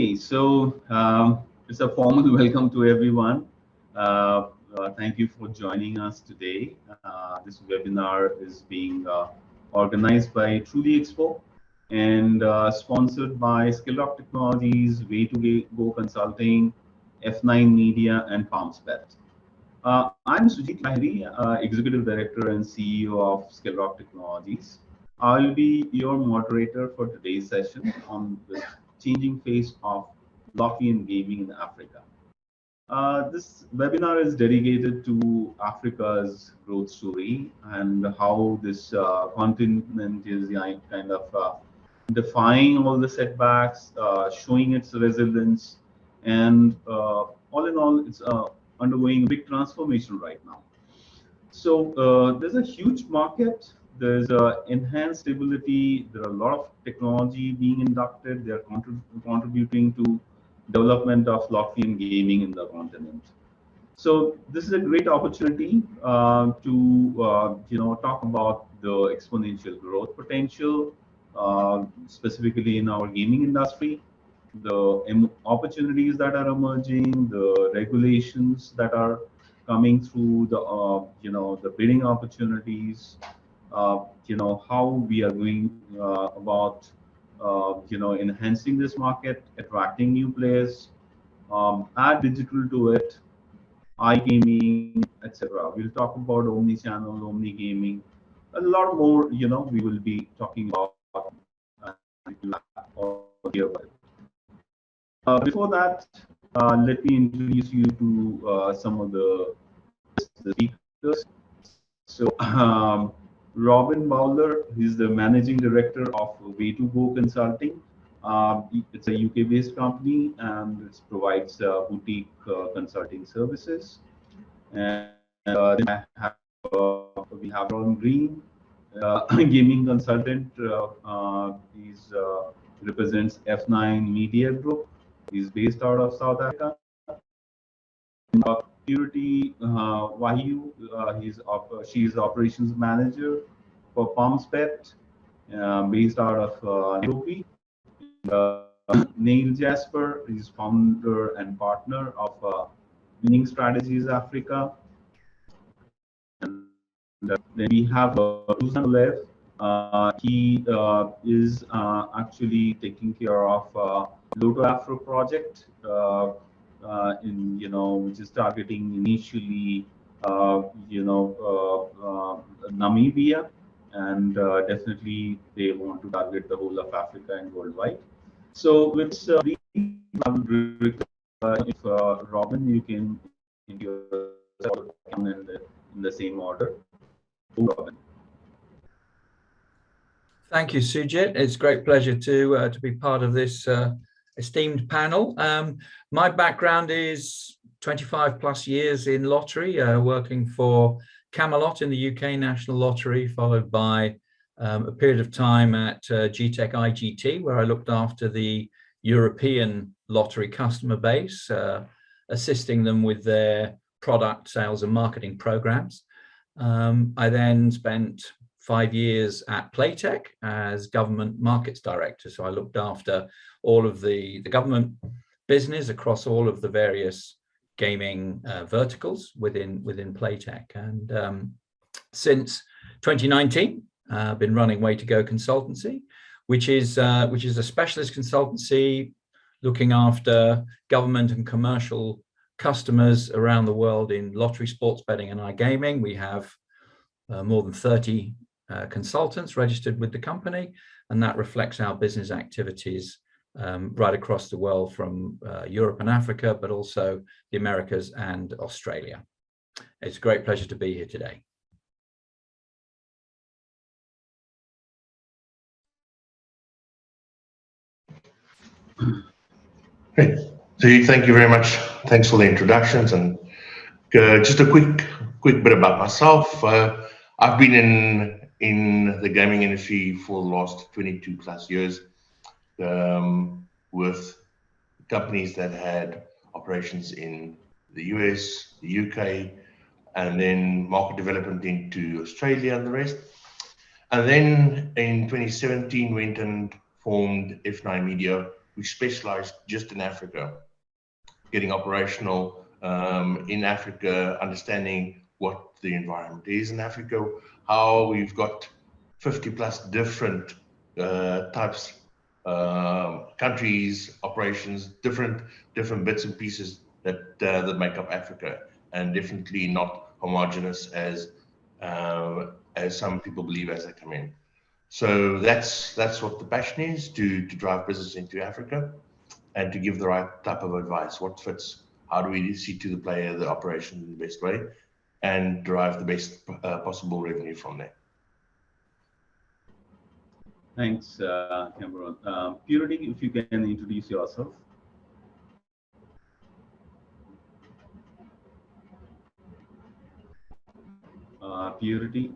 Okay, so it's a formal welcome to everyone. Thank you for joining us today. This webinar is being organized by Truly Expo and sponsored by Skillrock Technologies, Way2Go Consulting, F9 Media, and PalmSpet. I'm Sujit Lahiri, Executive Director and CEO of Skillrock Technologies. I'll be your moderator for today's session on the changing face of lottery and gaming in Africa. This webinar is dedicated to Africa's growth story and how this continent is kind of defying all the setbacks, showing its resilience, and all in all, it's undergoing a big transformation right now. So there's a huge market. There's enhanced stability. There are a lot of technology being inducted. They are contributing to development of lottery and gaming in the continent. So this is a great opportunity to talk about the exponential growth potential, specifically in our gaming industry, the opportunities that are emerging, the regulations that are coming through, the bidding opportunities, how we are going about enhancing this market, attracting new players, add digital to it, iGaming, etc. We'll talk about omni-channel, omni-gaming, a lot more. We will be talking about here. Before that, let me introduce you to some of the speakers. So, Robin Bowler, he's the managing director of Way2Go Consulting. It's a UK-based company and it provides boutique consulting services. And then we have Ron Green, gaming consultant. He represents F9 Media Group. He's based out of South Africa. Purity Wahyu, she's operations manager for PalmSpet, based out of Nairobi. Neil Jasper is founder and partner of Winning Strategies Africa. And then we have Ruzan Lev. He is actually taking care of Lotto Afro project, which is targeting initially, Namibia, and definitely they want to target the whole of Africa and worldwide. So with if Robin, you can in the same order. Robin. Thank you, Sujit. It's a great pleasure to be part of this esteemed panel. My background is 25 plus years in lottery, working for Camelot in the UK National Lottery, followed by a period of time at GTEC IGT, where I looked after the European lottery customer base, assisting them with their product sales and marketing programs. I then spent 5 years at Playtech as government markets director. So I looked after all of the government business across all of the various gaming verticals within Playtech. And since 2019, I've been running Way2Go Consultancy, which is a specialist consultancy looking after government and commercial customers around the world in lottery, sports betting, and iGaming. We have more than 30 consultants registered with the company, and that reflects our business activities right across the world, from Europe and Africa, but also the Americas and Australia. It's a great pleasure to be here today. Great. So thank you very much. Thanks for the introductions, and just a quick bit about myself. I've been in the gaming industry for the last 22 plus years, with companies that had operations in the US, the UK, and then market development into Australia and the rest. And then in 2017 went and formed F9 Media which specialized just in Africa, getting operational in Africa, understanding what the environment is in Africa, how we've got 50 plus different types, countries, operations, different bits and pieces that make up Africa, and definitely not homogeneous as some people believe as they come in. So that's what the passion is, to drive business into Africa and to give the right type of advice. What fits? How do we see to the player the operation in the best way and derive the best possible revenue from there? Thanks, Cameron. Purity, if you can introduce yourself. Purity.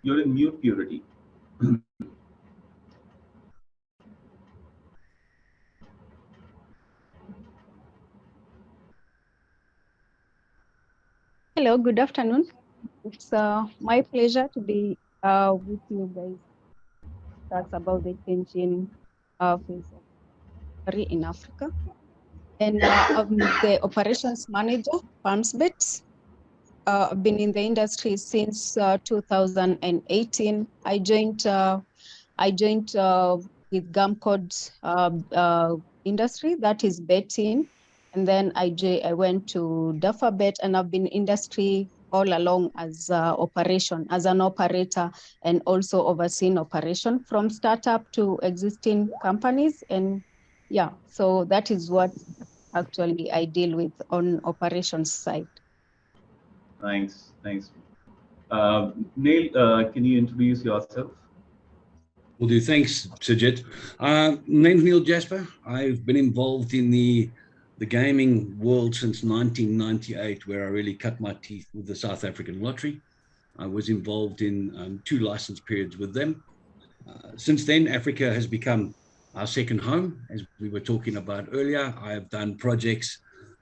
You're in mute, Purity. Hello, good afternoon. It's my pleasure to be with you guys. That's about the changing face of in Africa. And I'm the operations manager, PalmsBet. I've been in the industry since 2018. I joined with GAMCOD industry, that is betting. And then I went to DAFABet, and I've been industry all along as an operator, and also overseeing operation from startup to existing companies. And yeah, so that is what actually I deal with on operations side. Thanks. Neil, can you introduce yourself? Will do. Thanks, Sujit. Name's Neil Jasper. I've been involved in the gaming world since 1998, where I really cut my teeth with the South African Lottery. I was involved in 2 license periods with them. Since then, Africa has become our second home, as we were talking about earlier. I have done projects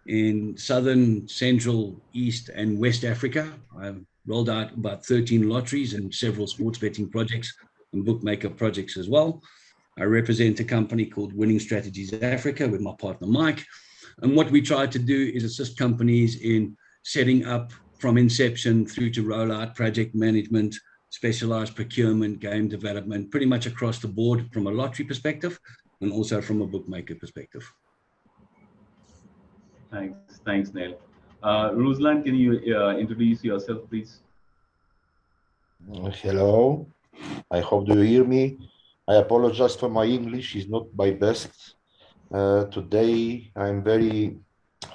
in Southern, Central, East, and West Africa. I've rolled out about 13 lotteries and several sports betting projects and bookmaker projects as well. I represent a company called Winning Strategies Africa with my partner, Mike. And what we try to do is assist companies in setting up from inception through to rollout, project management, specialized procurement, game development, pretty much across the board from a lottery perspective and also from a bookmaker perspective. Thanks, Neil. Ruslan, can you introduce yourself, please? Hello, I hope you hear me. I apologize for my English, is not my best. Today, I'm very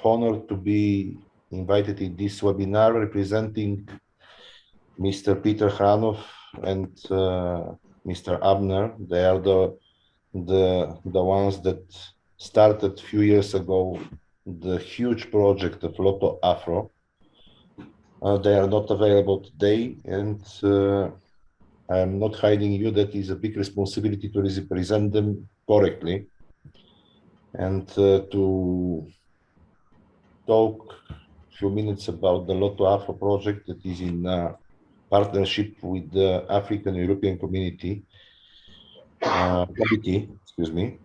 honored to be invited in this webinar representing Mr. Peter Hranov and Mr. Abner. They are the ones that started a few years ago the huge project of Lotto Afro. They are not available today, and I'm not hiding you that is a big responsibility to represent them correctly and to talk a few minutes about the Lotto Afro project that is in partnership with the African European Community Committee, excuse me.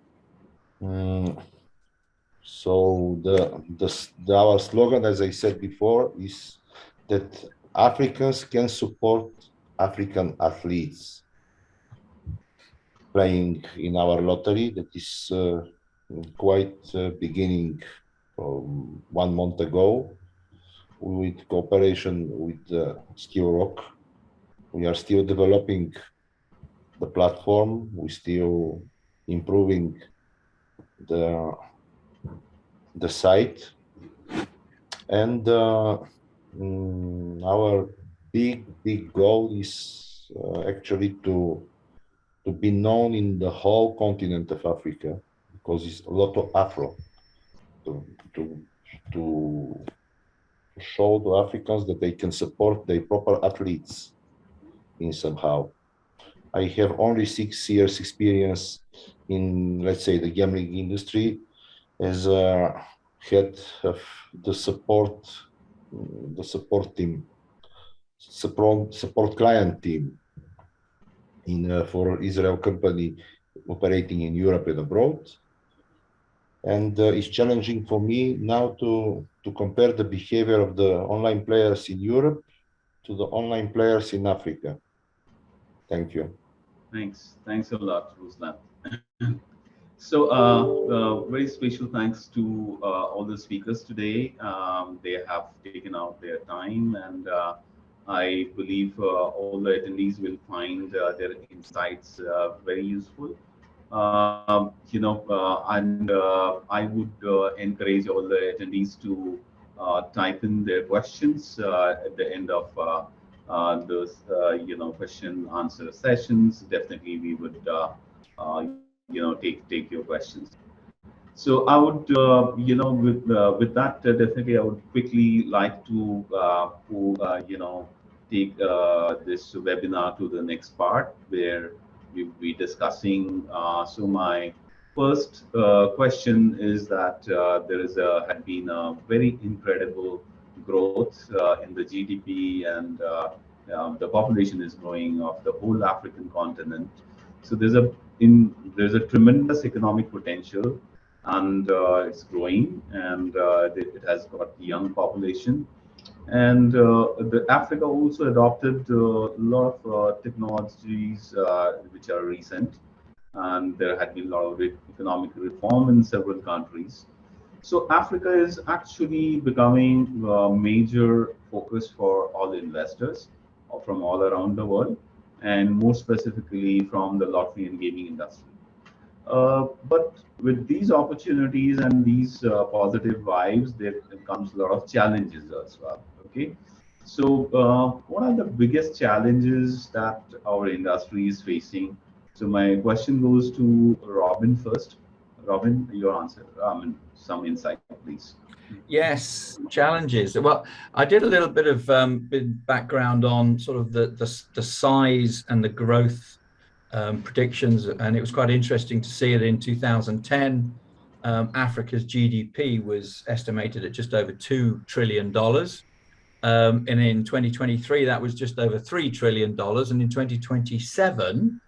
So our slogan, as I said before, is that Africans can support African athletes playing in our lottery that is quite beginning 1 month ago with cooperation with Skill Rock. We are still developing the platform. We're still improving the site, and our big goal is actually to be known in the whole continent of Africa, because it's Lotto Afro, to show to Africans that they can support their proper athletes in somehow. I have only 6 years experience in, let's say, the gambling industry as a head of the support team, support client team for Israel company operating in Europe and abroad. And it's challenging for me now to compare the behavior of the online players in Europe to the online players in Africa. Thank you. Thanks a lot, Ruslan. So, very special thanks to all the speakers today. They have taken out their time, and I believe all the attendees will find their insights very useful. And I would encourage all the attendees to type in their questions at the end of those, question answer sessions. Definitely, we would, take your questions. So I would, with that, definitely I would quickly like to, take this webinar to the next part where we'll be discussing. So my first question is that had been a very incredible growth in the GDP, and the population is growing of the whole African continent. So there's a tremendous economic potential, and it's growing, and it has got young population. And the Africa also adopted a lot of technologies which are recent, and there had been a lot of economic reform in several countries. So Africa is actually becoming a major focus for all investors from all around the world, and more specifically from the lottery and gaming industry. But with these opportunities and these positive vibes, there comes a lot of challenges as well. Okay, so what are the biggest challenges that our industry is facing? So my question goes to Robin first. Robin, your answer. Some insight, please. Yes, challenges. Well, I did a little bit of background on sort of the size and the growth predictions, and it was quite interesting to see it in 2010. Africa's GDP was estimated at just over $2 trillion. And in 2023, that was just over $3 trillion. And in 2027,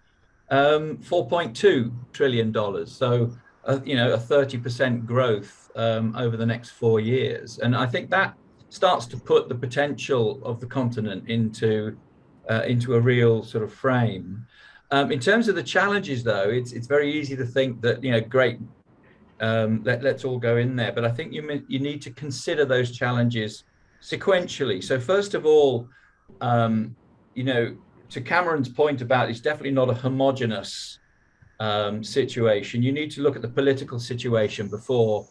$4.2 trillion. So, a 30% growth over the next 4 years. And I think that starts to put the potential of the continent into a real sort of frame. In terms of the challenges, though, it's very easy to think that, great, let's all go in there. But I think you need to consider those challenges sequentially. So first of all, to Cameron's point about it's definitely not a homogenous situation. You need to look at the political situation before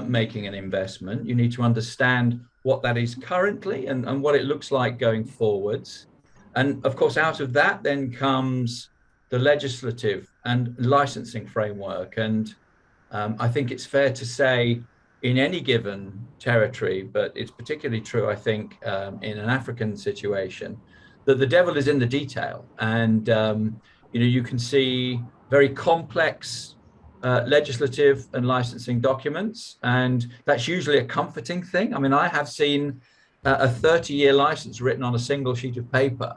making an investment. You need to understand what that is currently and what it looks like going forwards. And of course, out of that then comes the legislative and licensing framework. And I think it's fair to say in any given territory, but it's particularly true, I think, in an African situation, that the devil is in the detail. And, you can see very complex legislative and licensing documents, and that's usually a comforting thing. I mean, I have seen a 30-year license written on a single sheet of paper.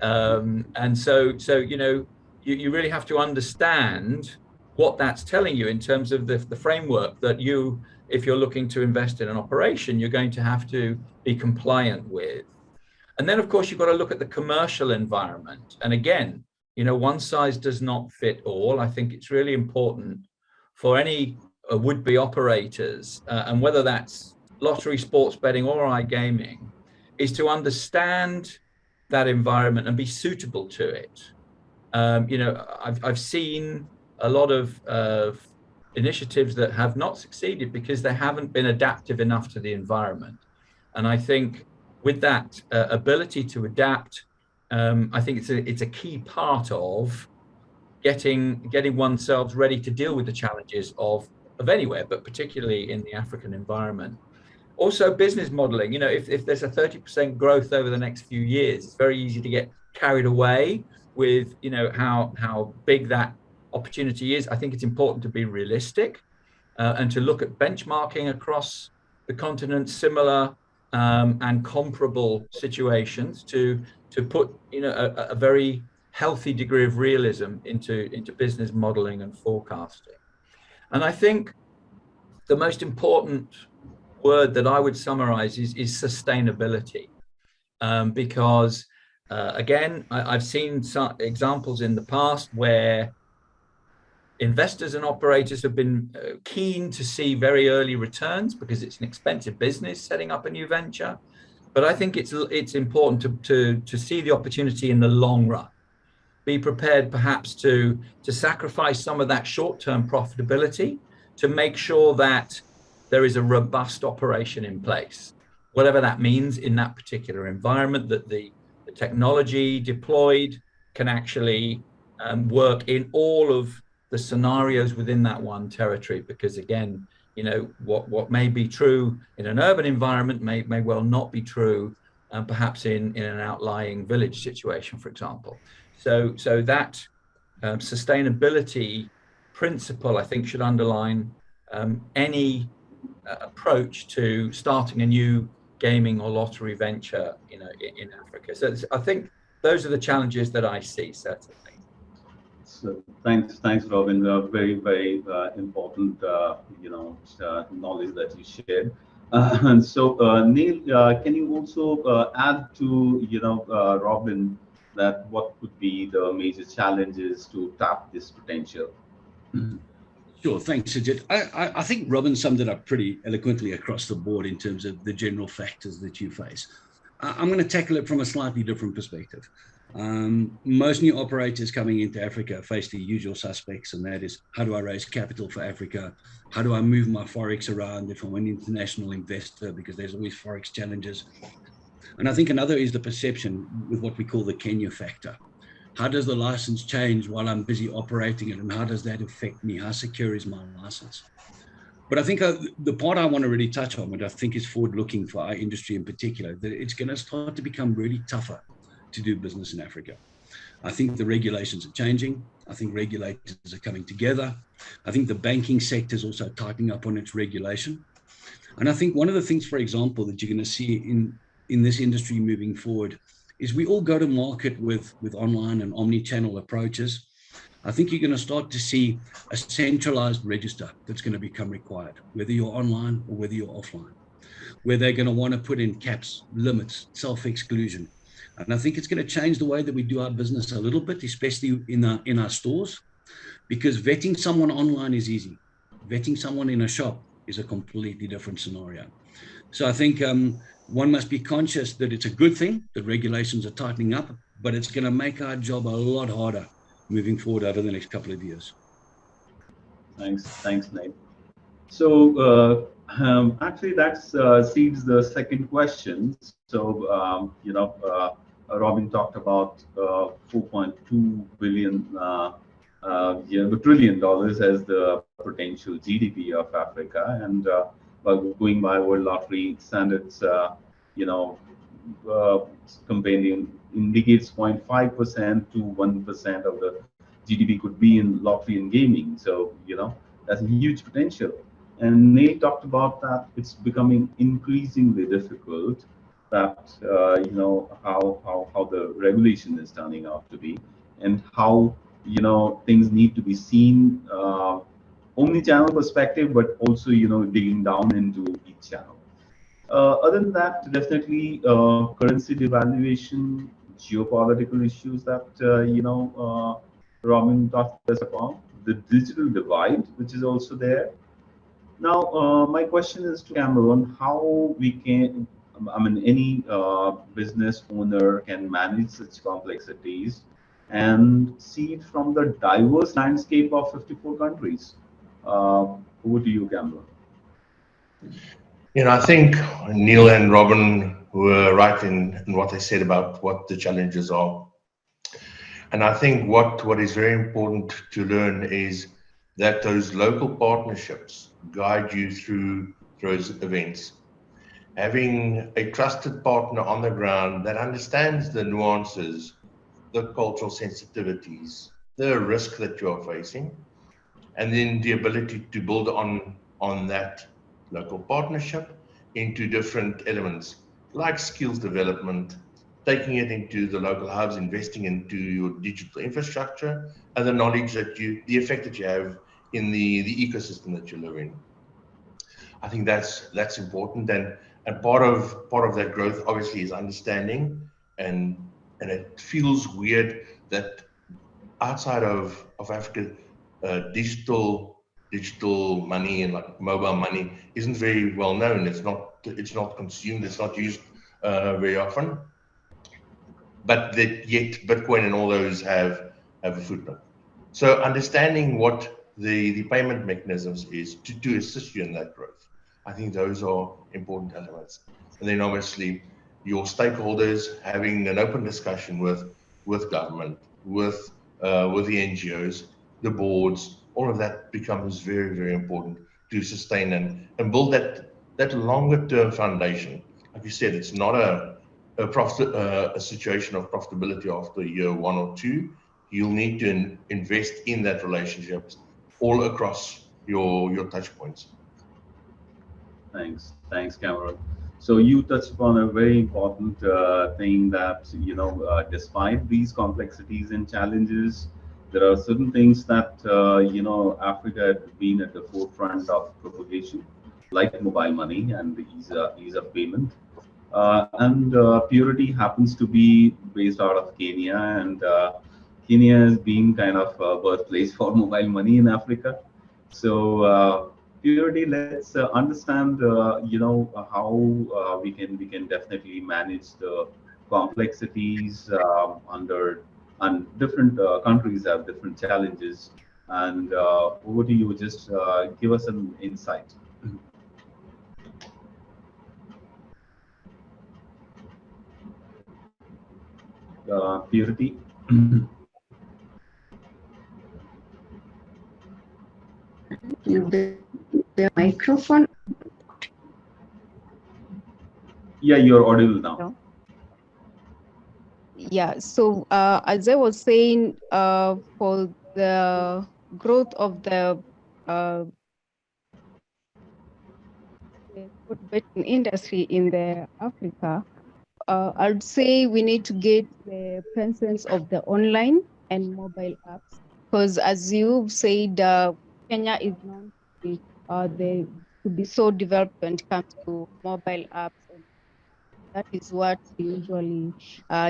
And so you really have to understand what that's telling you in terms of the framework that if you're looking to invest in an operation, you're going to have to be compliant with. And then, of course, you've got to look at the commercial environment. And again, one size does not fit all. I think it's really important for any would-be operators, and whether that's lottery, sports betting, or iGaming, is to understand that environment and be suitable to it. I've seen a lot of initiatives that have not succeeded because they haven't been adaptive enough to the environment. And I think with that ability to adapt, I think it's a key part of getting oneself ready to deal with the challenges of anywhere, but particularly in the African environment. Also, business modeling. If there's a 30% growth over the next few years, it's very easy to get carried away with how big that opportunity is. I think it's important to be realistic. and to look at benchmarking across the continent, similar and comparable situations to put a very healthy degree of realism into business modeling and forecasting. And I think the most important word that I would summarize is sustainability, because again, I've seen some examples in the past where investors and operators have been keen to see very early returns because it's an expensive business setting up a new venture. But I think it's important to see the opportunity in the long run. Be prepared perhaps to sacrifice some of that short-term profitability to make sure that there is a robust operation in place, whatever that means in that particular environment, that the technology deployed can actually work in all of the scenarios within that one territory. Because again, what may be true in an urban environment may well not be true perhaps in an outlying village situation, for example. So that sustainability principle, I think, should underline any approach to starting a new gaming or lottery venture in Africa. So I think those are the challenges that I see, certainly. So thanks, Robin. Very, very important, knowledge that you shared. And so, Neil, can you also add to, Robin, that what could be the major challenges to tap this potential? Sure, thanks, Sujit. I think Robin summed it up pretty eloquently across the board in terms of the general factors that you face. I'm going to tackle it from a slightly different perspective. Most new operators coming into Africa face the usual suspects, and that is, how do I raise capital for Africa? How do I move my Forex around if I'm an international investor? Because there's always Forex challenges. And I think another is the perception with what we call the Kenya factor. How does the license change while I'm busy operating it, and how does that affect me? How secure is my license? But I think the part I want to really touch on, and I think is forward-looking for our industry in particular, that it's going to start to become really tougher to do business in Africa. I think the regulations are changing. I think regulators are coming together. I think the banking sector is also tightening up on its regulation. And I think one of the things, for example, that you're going to see in this industry moving forward is we all go to market with online and omni-channel approaches. I think you're going to start to see a centralized register that's going to become required, whether you're online or whether you're offline, where they're going to want to put in caps, limits, self-exclusion. And I think it's going to change the way that we do our business a little bit, especially in our stores, because vetting someone online is easy. Vetting someone in a shop is a completely different scenario. So I think one must be conscious that it's a good thing that regulations are tightening up, but it's going to make our job a lot harder moving forward over the next couple of years. Thanks, Nate. So actually, that seeds the second question. So Robin talked about $4.2 billion, trillion dollars as the potential GDP of Africa, and going by World Lottery standards, compendium indicates 0.5% to 1% of the GDP could be in lottery and gaming. So that's a huge potential. And Nate talked about that it's becoming increasingly difficult. That how the regulation is turning out to be, and how things need to be seen omni-channel perspective, but also digging down into each channel. Other than that, definitely currency devaluation, geopolitical issues that Robin talked us about, the digital divide, which is also there. Now, my question is to Cameron, how we can, any business owner can manage such complexities and see it from the diverse landscape of 54 countries. Over to you, Cameron. I think Neil and Robin were right in what they said about what the challenges are. And I think what is very important to learn is that those local partnerships guide you through those events. Having a trusted partner on the ground that understands the nuances, the cultural sensitivities, the risk that you're facing, and then the ability to build on on that local partnership into different elements like skills development, taking it into the local hubs, investing into your digital infrastructure, and the knowledge that the effect that you have in the ecosystem that you live in. I think that's important, and part of that growth obviously is understanding, and it feels weird that outside of Africa, digital money and like mobile money isn't very well known. It's not consumed. It's not used very often. But yet Bitcoin and all those have a footprint. So understanding what the payment mechanisms is to assist you in that growth, I think those are important elements. And then obviously your stakeholders having an open discussion with government, with the NGOs, the boards, all of that becomes very, very important to sustain and build that longer term foundation. Like you said, it's not a situation of profitability after year 1 or 2. You'll need to invest in that relationship all across your touch points. Thanks, Cameron. So you touched upon a very important thing that, despite these complexities and challenges, there are certain things that, Africa had been at the forefront of propagation, like mobile money and the ease of payment. And Purity happens to be based out of Kenya, and Kenya has been kind of a birthplace for mobile money in Africa. So Purity, let's understand, how we can definitely manage the complexities and different countries have different challenges. And over to you, just give us an insight. Purity. The microphone. Yeah, you're audible now. No. Yeah, so as I was saying, for the growth of the betting industry in the Africa, I'd say we need to get the presence of the online and mobile apps, because as you've said, Kenya is known to be so developed when it comes to mobile apps, and that is what we usually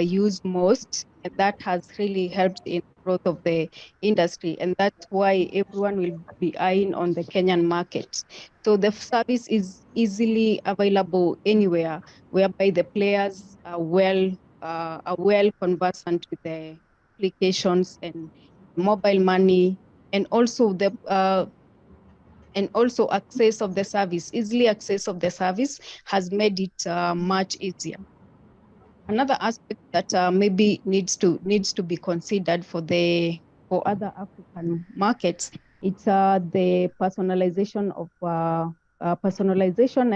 use most, and that has really helped in the growth of the industry, and that's why everyone will be eyeing on the Kenyan market. So the service is easily available anywhere, whereby the players are well conversant with the applications and mobile money, and also access of the service, easily access of the service has made it much easier. Another aspect that maybe needs to be considered for other African markets, it's the personalization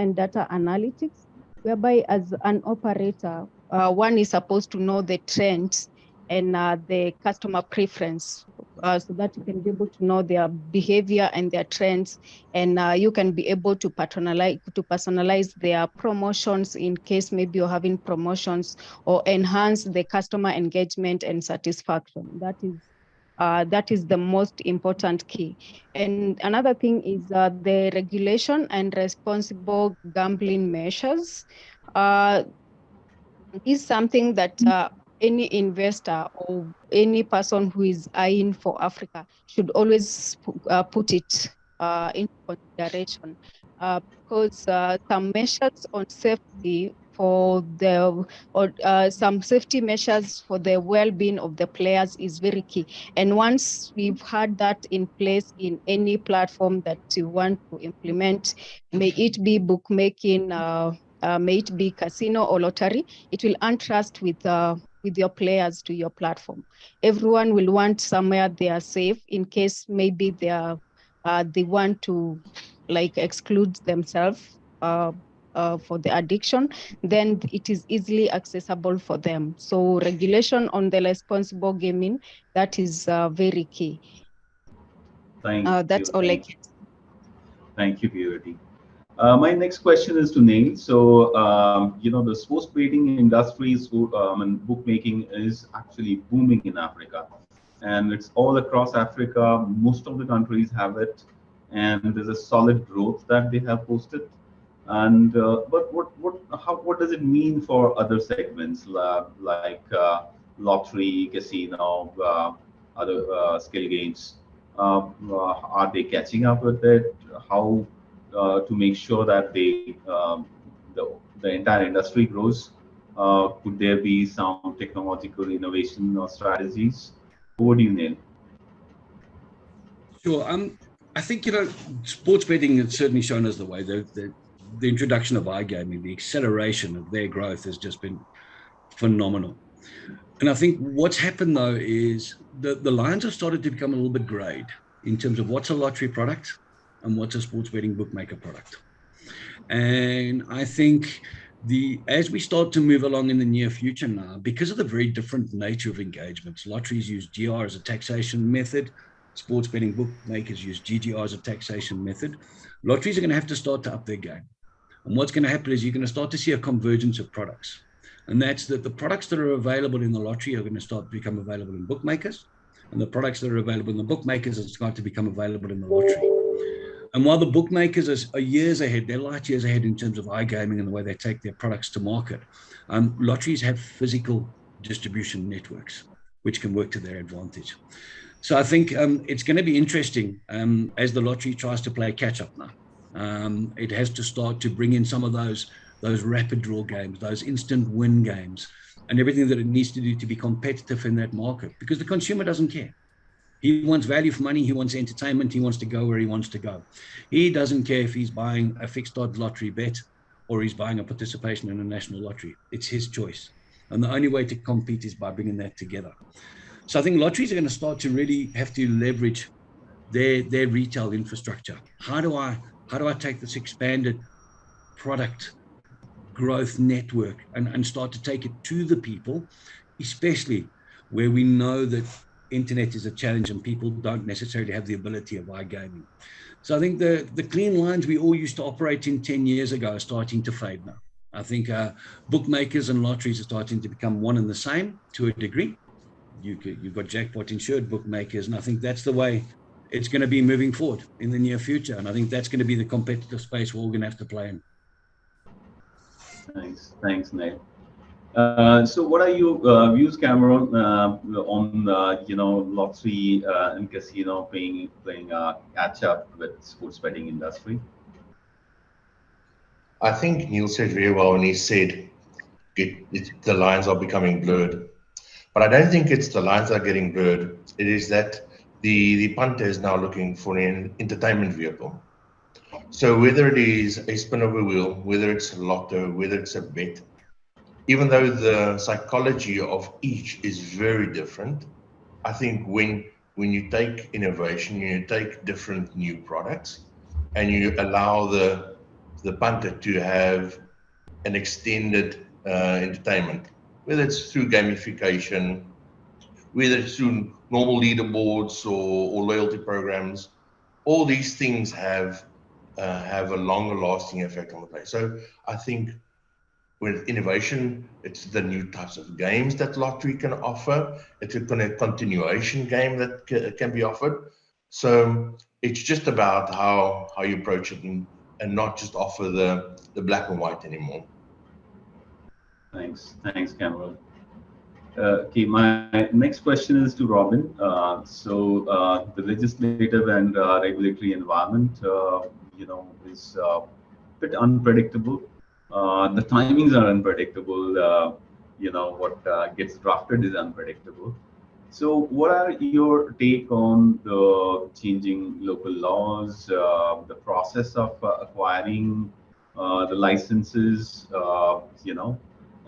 and data analytics, whereby as an operator, one is supposed to know the trends and the customer preference, so that you can be able to know their behavior and their trends, and you can be able to personalize their promotions in case maybe you're having promotions, or enhance the customer engagement and satisfaction. That is the most important key. And another thing is the regulation and responsible gambling measures is something that any investor or any person who is eyeing for Africa should always put it into consideration, because some measures on safety some safety measures for the well-being of the players is very key. And once we've had that in place in any platform that you want to implement, may it be bookmaking, may it be casino or lottery, it will entrust with your players to your platform. Everyone will want somewhere they are safe in case maybe they want to exclude themselves for the addiction, then it is easily accessible for them. So regulation on the responsible gaming, that is very key. Thank that's you. all I can say. Thank you, Purity. My next question is to Neil. So, the sports betting industry, and bookmaking is actually booming in Africa, and it's all across Africa. Most of the countries have it, and there's a solid growth that they have posted. And but what does it mean for other segments like lottery, casino, other skill games? Are they catching up with it? How to make sure that the entire industry grows? Could there be some technological innovation or strategies? What do you, Neil? Sure. I think, sports betting has certainly shown us the way. The introduction of iGaming, the acceleration of their growth has just been phenomenal. And I think what's happened, though, is the lines have started to become a little bit grayed in terms of what's a lottery product and what's a sports betting bookmaker product. And I think as we start to move along in the near future now, because of the very different nature of engagements, lotteries use GR as a taxation method, sports betting bookmakers use GGR as a taxation method. Lotteries are going to have to start to up their game. And what's going to happen is you're going to start to see a convergence of products. And that's that the products that are available in the lottery are going to start to become available in bookmakers. And the products that are available in the bookmakers are going to become available in the lottery. And while the bookmakers are years ahead, they're light years ahead in terms of iGaming and the way they take their products to market, lotteries have physical distribution networks, which can work to their advantage. So I think it's going to be interesting as the lottery tries to play catch up now. It has to start to bring in some of those rapid draw games, those instant win games, and everything that it needs to do to be competitive in that market, because the consumer doesn't care. He wants value for money. He wants entertainment. He wants to go where he wants to go. He doesn't care if he's buying a fixed odds lottery bet or he's buying a participation in a national lottery. It's his choice. And the only way to compete is by bringing that together. So I think lotteries are going to start to really have to leverage their retail infrastructure. How do I take this expanded product growth network and start to take it to the people, especially where we know that internet is a challenge and people don't necessarily have the ability of iGaming. So I think the clean lines we all used to operate in 10 years ago are starting to fade now. I think bookmakers and lotteries are starting to become one and the same to a degree. You've got jackpot insured bookmakers, and I think that's the way it's going to be moving forward in the near future. And I think that's going to be the competitive space we're all going to have to play in. Thanks, Neil. So what are your views, Cameron, on lottery and casino playing catch up with sports betting industry? I think Neil said very well when he said the lines are becoming blurred. But I don't think it's the lines that are getting blurred. It is that the punter is now looking for an entertainment vehicle. So whether it is a spin of a wheel, whether it's a lotto, whether it's a bet, even though the psychology of each is very different, I think when you take innovation, you take different new products, and you allow the punter to have an extended entertainment, whether it's through gamification, whether it's through normal leaderboards or loyalty programs, all these things have a longer lasting effect on the play. So I think with innovation, it's the new types of games that lottery can offer. It's a kind of continuation game that can be offered. So it's just about how you approach it and not just offer the black and white anymore. Thanks, Cameron. Okay, my next question is to Robin. So the legislative and regulatory environment, is a bit unpredictable. The timings are unpredictable. What gets drafted is unpredictable. So what are your take on the changing local laws, the process of acquiring the licenses,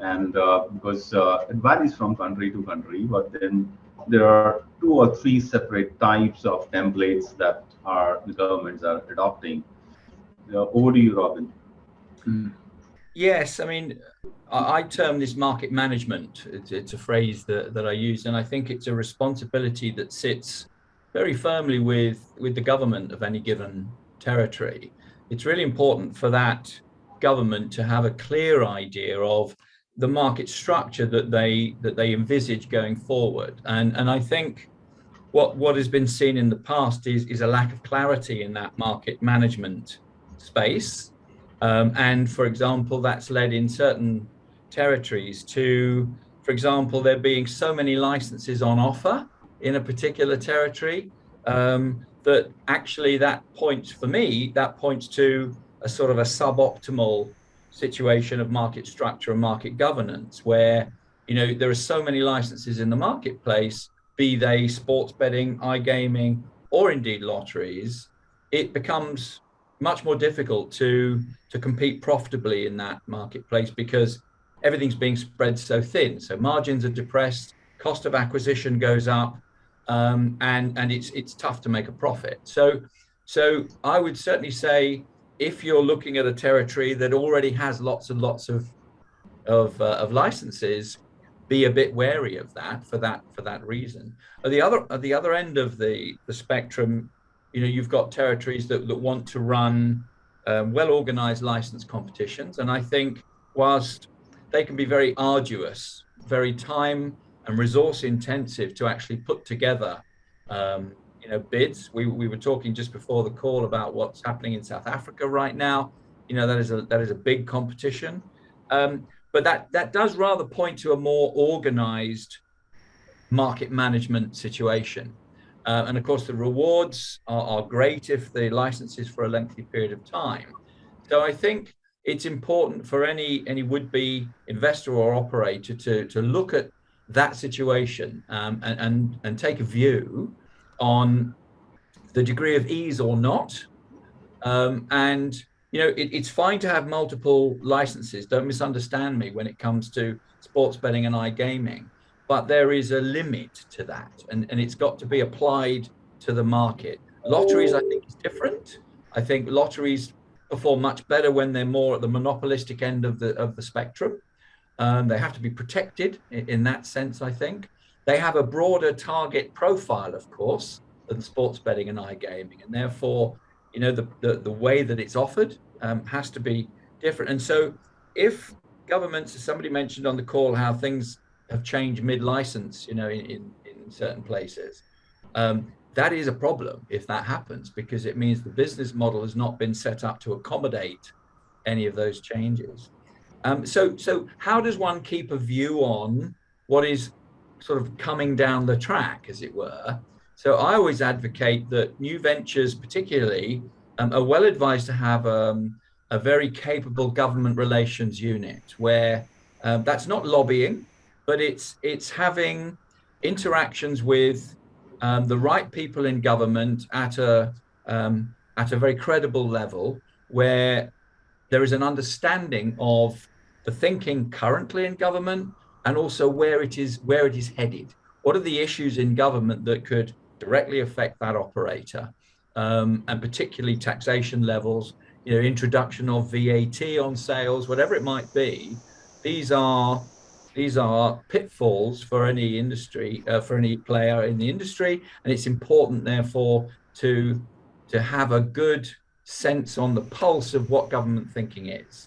and because it varies from country to country, but then there are 2 or 3 separate types of templates that the governments are adopting. Over to you, Robin. Yes, I mean, I term this market management. It's a phrase that I use, and I think it's a responsibility that sits very firmly with the government of any given territory. it's really important for that government to have a clear idea of the market structure that they envisage going forward. And I think what has been seen in the past is a lack of clarity in that market management space. And for example, that's led in certain territories to, for example, there being so many licenses on offer in a particular territory, that actually that points to a sort of a suboptimal situation of market structure and market governance, where, you know, there are so many licenses in the marketplace, be they sports betting, iGaming, or indeed lotteries, it becomes much more difficult to compete profitably in that marketplace because everything's being spread so thin. So margins are depressed, cost of acquisition goes up, and it's tough to make a profit. So I would certainly say, if you're looking at a territory that already has lots and lots of licenses, be a bit wary of that for that reason. At the other end of the spectrum, you know, you've got territories that want to run well-organized license competitions, and I think whilst they can be very arduous, very time and resource intensive to actually put together, you know, bids. We were talking just before the call about what's happening in South Africa right now. You know, that is a big competition, but that does rather point to a more organized market management situation. And of course, the rewards are great if the license is for a lengthy period of time. So I think it's important for any would-be investor or operator to look at that situation, and take a view on the degree of ease or not. And, you know, it's fine to have multiple licenses. Don't misunderstand me when it comes to sports betting and iGaming, but there is a limit to that, and it's got to be applied to the market. Lotteries, I think, is different. I think lotteries perform much better when they're more at the monopolistic end of the spectrum. They have to be protected in that sense, I think. They have a broader target profile, of course, than sports betting and iGaming, and therefore, you know, the way that it's offered has to be different. And so if governments, as somebody mentioned on the call, how things have changed mid-license, you know, in certain places, that is a problem if that happens, because it means the business model has not been set up to accommodate any of those changes. So how does one keep a view on what is sort of coming down the track, as it were? So I always advocate that new ventures particularly are well advised to have a very capable government relations unit, where that's not lobbying, but it's having interactions with the right people in government at a very credible level, where there is an understanding of the thinking currently in government, and also where it is headed. What are the issues in government that could directly affect that operator, and particularly taxation levels, you know, introduction of VAT on sales, whatever it might be. These are pitfalls for any industry, for any player in the industry, and it's important, therefore, to have a good sense on the pulse of what government thinking is.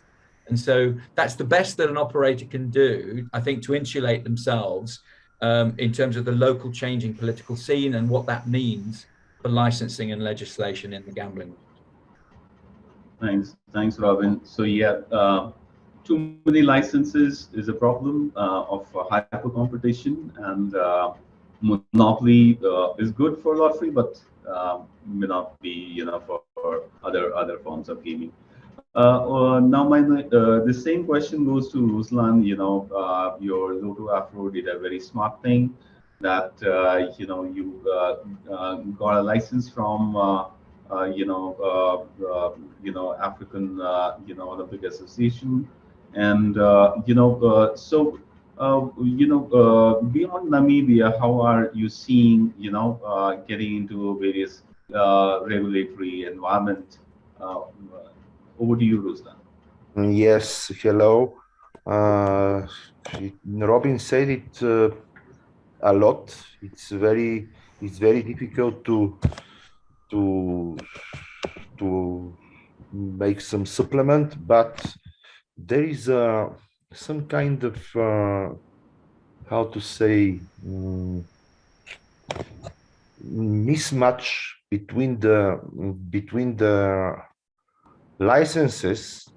And so that's the best that an operator can do, I think, to insulate themselves in terms of the local changing political scene and what that means for licensing and legislation in the gambling world. Thanks, Robin. So yeah, too many licenses is a problem of hyper competition, and monopoly is good for lottery, but may not be, you know, for other forms of gaming. Now the same question goes to Ruslan. You know, your Lotto Afro did a very smart thing, that you know, you got a license from African Olympic Association, and so beyond Namibia, how are you seeing, you know, getting into various regulatory environment? Over to you, Ruslan. Yes, hello. Robin said it a lot. It's very difficult to make some supplement, but there is some kind of how to say mismatch between the licenses.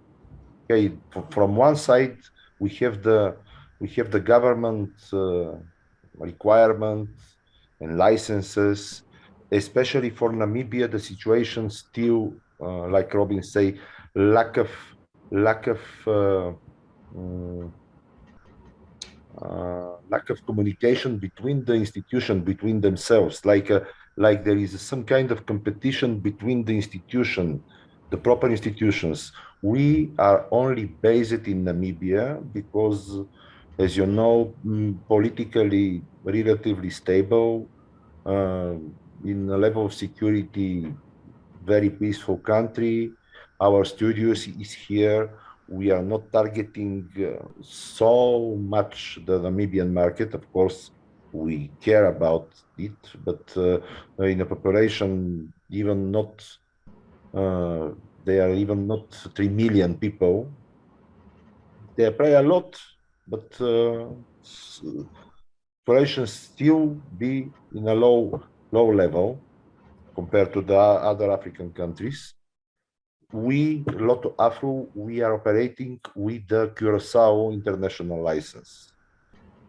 Okay, from one side we have the government requirement and licenses, especially for Namibia. The situation still, like Robin say, lack of communication between the institution, between themselves, like there is some kind of competition between the institution, the proper institutions. We are only based in Namibia because, as you know, politically relatively stable, in a level of security, very peaceful country. Our studios is here. We are not targeting so much the Namibian market. Of course, we care about it, but in a population even not, they are even not 3 million people. They play a lot, but population still be in a low level compared to the other African countries. We, Lotto Afro, we are operating with the Curaçao international license.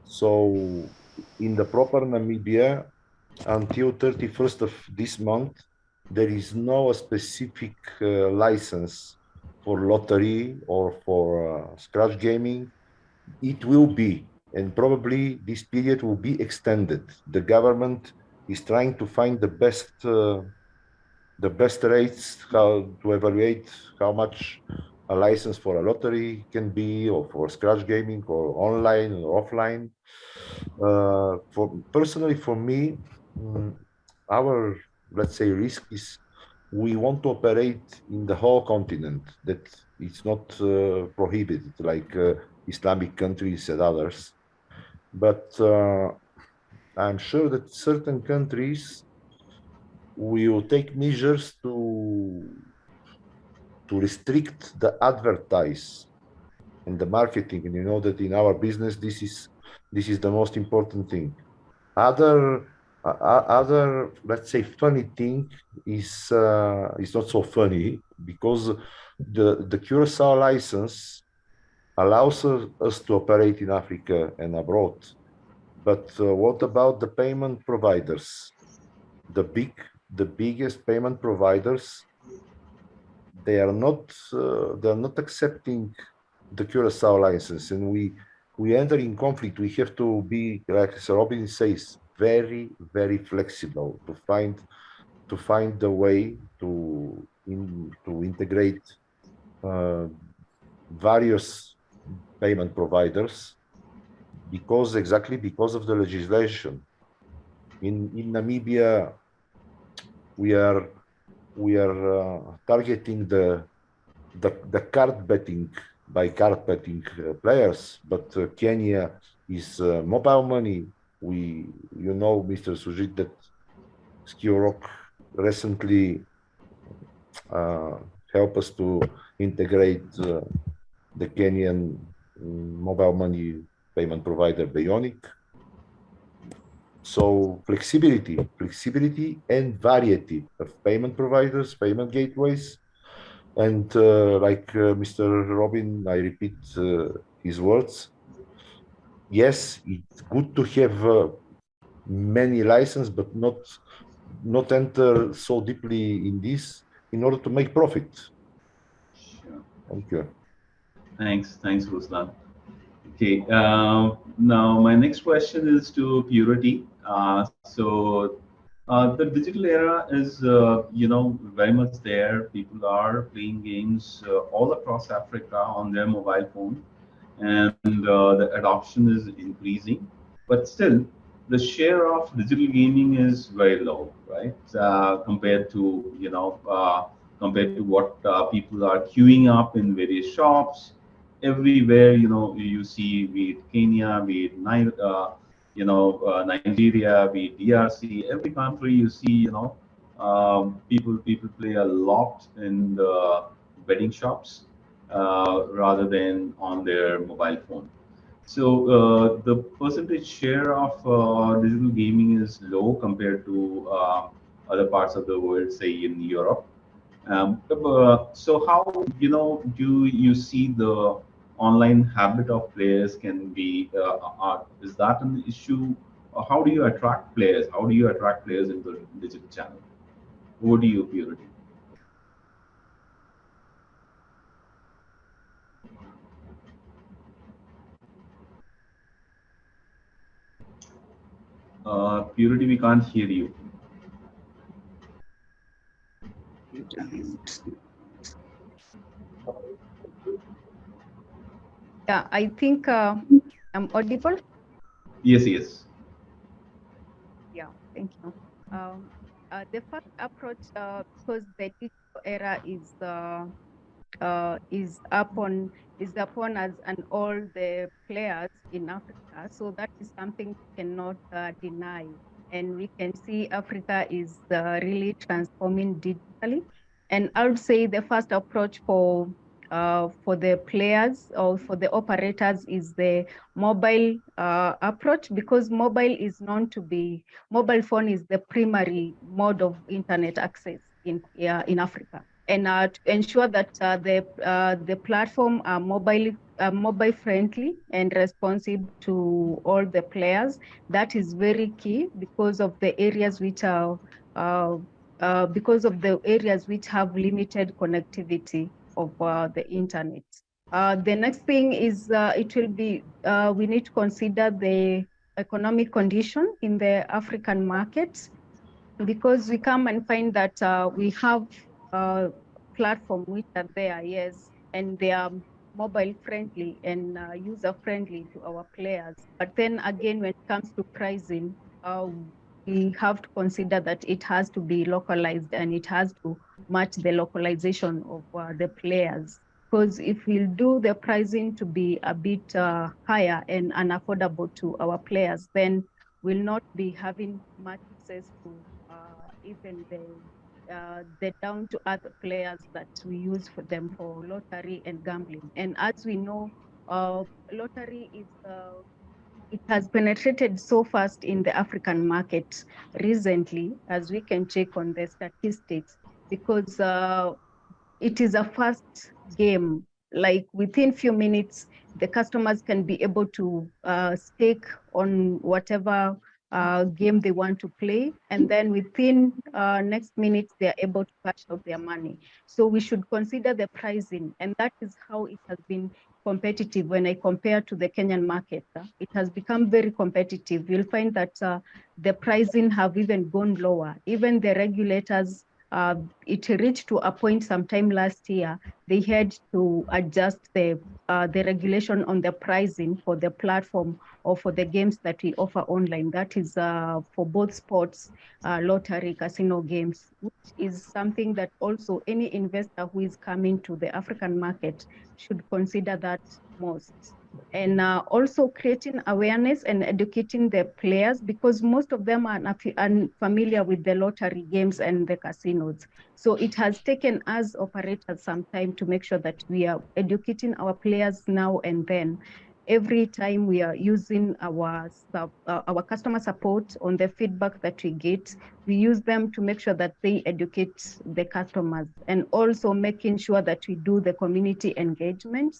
So in the proper Namibia, until 31st of this month, there is no specific license for lottery or for scratch gaming. It will be, and probably this period will be extended. The government is trying to find the best rates, how to evaluate how much a license for a lottery can be, or for scratch gaming, or online or offline. Personally, for me, our, let's say, risk is we want to operate in the whole continent, that it's not prohibited like Islamic countries and others. But I'm sure that certain countries will take measures to restrict the advertise and the marketing. And you know that in our business, this is the most important thing. Other, let's say, funny thing is not so funny, because the Curaçao license allows us to operate in Africa and abroad. But what about the payment providers? The biggest payment providers, they are not accepting the Curaçao license, and we enter in conflict. We have to be, like Sir Robin says, very, very flexible to find the way to integrate various payment providers, exactly because of the legislation. In Namibia, we are targeting the card betting players, but Kenya is mobile money. You know, Mr. Sujit, that Skill Rock recently helped us to integrate the Kenyan mobile money payment provider Bionic. So flexibility and variety of payment providers, payment gateways. And like Mr. Robin, I repeat his words. Yes, it's good to have many licenses, but not enter so deeply in this in order to make profit. Sure. Thank you. Thanks, Ruslan. Okay, now my next question is to Purity. The digital era is, very much there. People are playing games all across Africa on their mobile phone, and the adoption is increasing. But still, the share of digital gaming is very low, right? Compared to what people are queuing up in various shops everywhere. You see, be it Kenya, be it Nigeria, be it DRC, every country you see, people play a lot in the betting shops rather than on their mobile phone. So the percentage share of digital gaming is low compared to other parts of the world, say in Europe. So how, do you see the online habit of players can be, is that an issue? Or how do you attract players? How do you attract players into the digital channel? Over to you, Purity. Purity, we can't hear you. Yeah, I think I'm audible. Yes, yes. Yeah, thank you. The first approach, because the digital era is upon us and all the players in Africa. So that is something we cannot deny. And we can see Africa is really transforming digitally. And I would say the first approach for the players or for the operators is the mobile approach, because mobile phone is the primary mode of internet access in Africa. And to ensure that the platform are mobile friendly and responsive to all the players. That is very key because of the areas which are have limited connectivity of the internet. The next thing is we need to consider the economic condition in the African markets, because we come and find that we have platforms which are there, yes, and they are mobile friendly and user friendly to our players. But then again, when it comes to pricing, we have to consider that it has to be localized and it has to match the localization of the players. Because if we do the pricing to be a bit higher and unaffordable to our players, then we'll not be having much access to even the down-to-earth players that we use for them for lottery and gambling. And as we know, lottery is it has penetrated so fast in the African market recently, as we can check on the statistics, because it is a fast game. Like within few minutes, the customers can be able to stake on whatever game they want to play, and then within next minutes they are able to cash out their money. So we should consider the pricing, and that is how it has been competitive. When I compare to the Kenyan market, it has become very competitive. You'll find that the pricing have even gone lower. Even the regulators, it reached to a point sometime last year, they had to adjust the regulation on the pricing for the platform or for the games that we offer online. That is for both sports, lottery, casino games, which is something that also any investor who is coming to the African market should consider that most. And also creating awareness and educating the players, because most of them are unfamiliar with the lottery games and the casinos. So it has taken us operators some time to make sure that we are educating our players now and then. Every time we are using our customer support on the feedback that we get, we use them to make sure that they educate the customers, and also making sure that we do the community engagement.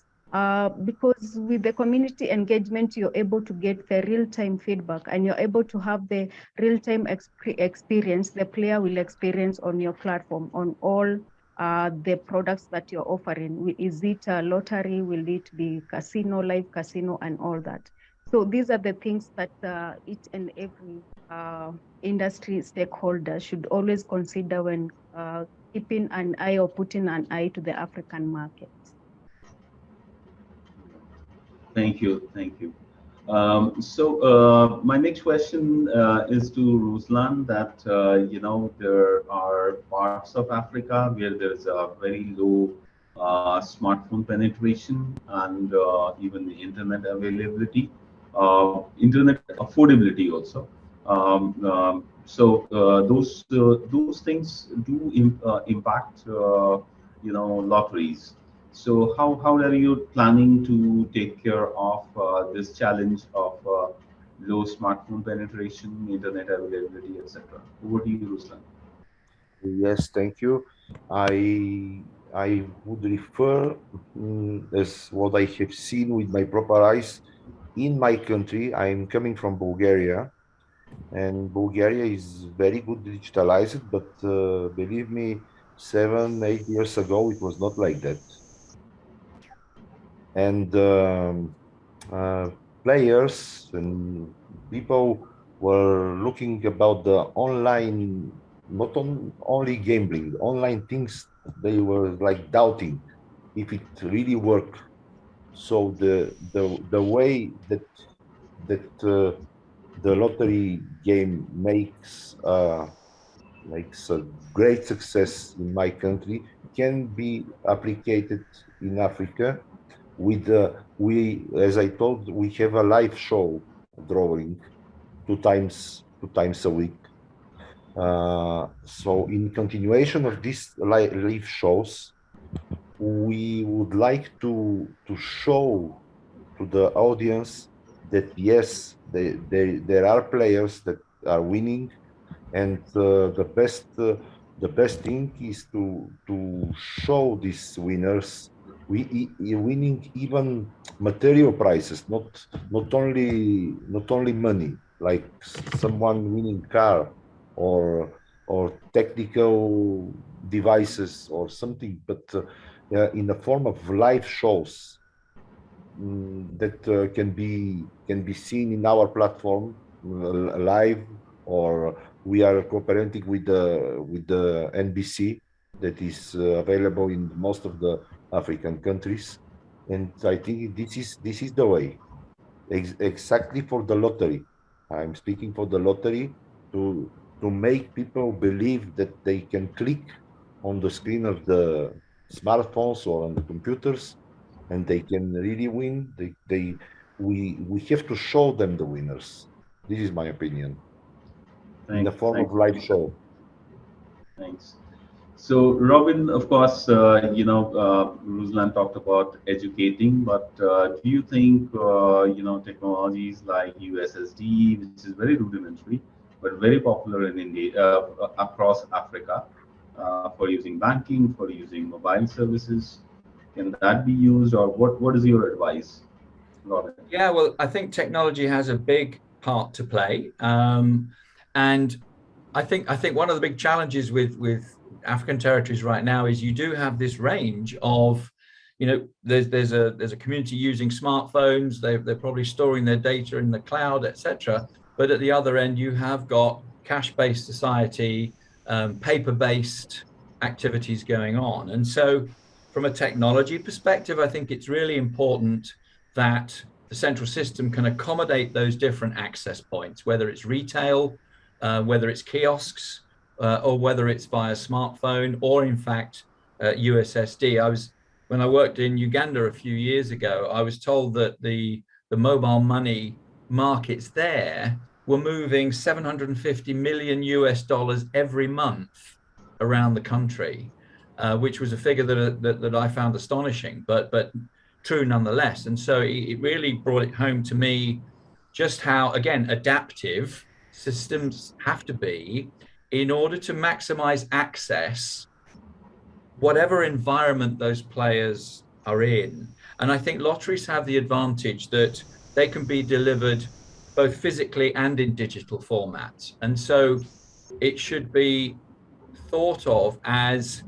Because with the community engagement, you're able to get the real-time feedback, and you're able to have the real-time experience the player will experience on your platform, on all the products that you're offering. Is it a lottery? Will it be casino, live casino, and all that? So these are the things that each and every industry stakeholder should always consider when keeping an eye or putting an eye to the African market. Thank you. Thank you. My next question is to Ruslan, that there are parts of Africa where there's a very low smartphone penetration and even the internet availability, internet affordability also. Those things do impact lotteries. So how are you planning to take care of this challenge of low smartphone penetration, internet availability, etc.? Over to you, Ruslan. Yes, thank you. I would refer as what I have seen with my proper eyes in my country. I'm coming from Bulgaria, and Bulgaria is very good digitalized, but believe me, 7, 8 years ago, it was not like that. And uh, players and people were looking about the online, not only gambling, online things. They were like doubting if it really worked. So the way that the lottery game makes a great success in my country can be applied in Africa. With we, as I told, we have a live show drawing two times a week. So in continuation of these live shows, we would like to show to the audience that yes, there are players that are winning, and the best thing is to show these winners winning even material prizes, not only money, like someone winning car or technical devices or something, but in the form of live shows that can be seen in our platform live, or we are cooperating with the NBC that is available in most of the African countries, and I think this is the way. Exactly for the lottery. I'm speaking for the lottery to make people believe that they can click on the screen of the smartphones or on the computers, and they can really win. We have to show them the winners. This is my opinion. In the form of live show. Thanks. So, Robin, of course, Ruslan talked about educating, but do you think, technologies like USSD, which is very rudimentary, but very popular in India, across Africa, for using banking, for using mobile services, can that be used, or what is your advice, Robin? Yeah, well, I think technology has a big part to play, and I think one of the big challenges with African territories right now is you do have this range of, there's a community using smartphones. They're probably storing their data in the cloud, etc. But at the other end, you have got cash-based society, paper-based activities going on, and so from a technology perspective, I think it's really important that the central system can accommodate those different access points, whether it's retail, whether it's kiosks, or whether it's via smartphone, or in fact, USSD. When I worked in Uganda a few years ago, I was told that the mobile money markets there were moving 750 million US dollars every month around the country, which was a figure that I found astonishing, but true nonetheless. And so it really brought it home to me just how, again, adaptive systems have to be in order to maximize access, whatever environment those players are in. And I think lotteries have the advantage that they can be delivered both physically and in digital formats. And so it should be thought of as,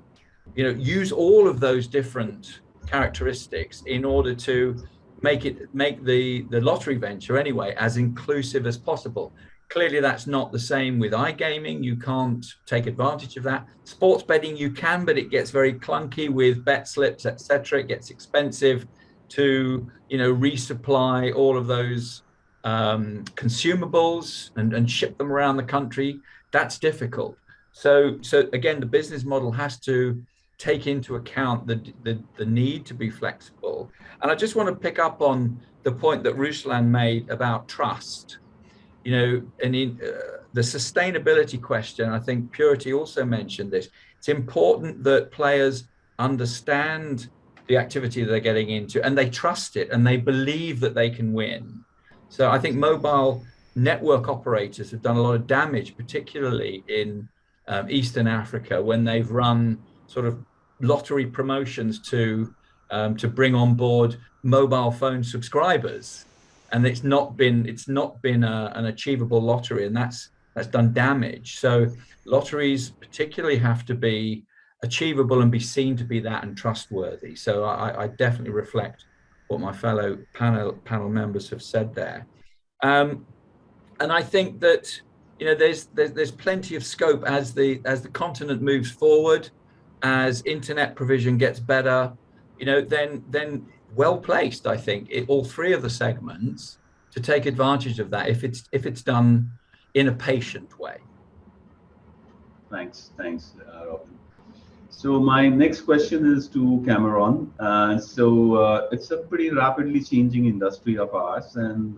use all of those different characteristics in order to make the lottery venture anyway as inclusive as possible. Clearly, that's not the same with iGaming. You can't take advantage of that. Sports betting, you can, but it gets very clunky with bet slips, etc. It gets expensive to, resupply all of those consumables and ship them around the country. That's difficult. So again, the business model has to take into account the need to be flexible. And I just want to pick up on the point that Ruslan made about trust. And in the sustainability question, I think Purity also mentioned this. It's important that players understand the activity that they're getting into, and they trust it, and they believe that they can win. So I think mobile network operators have done a lot of damage, particularly in Eastern Africa, when they've run sort of lottery promotions to bring on board mobile phone subscribers, and it's not been an achievable lottery, and that's done damage. So lotteries particularly have to be achievable and be seen to be that and trustworthy. So I definitely reflect what my fellow panel members have said there. And I think that, you know, there's plenty of scope as the continent moves forward, as internet provision gets better, you know, then well placed, I think, all three of the segments to take advantage of that if it's done in a patient way. Thanks, Robin. So my next question is to Cameron. It's a pretty rapidly changing industry of ours, and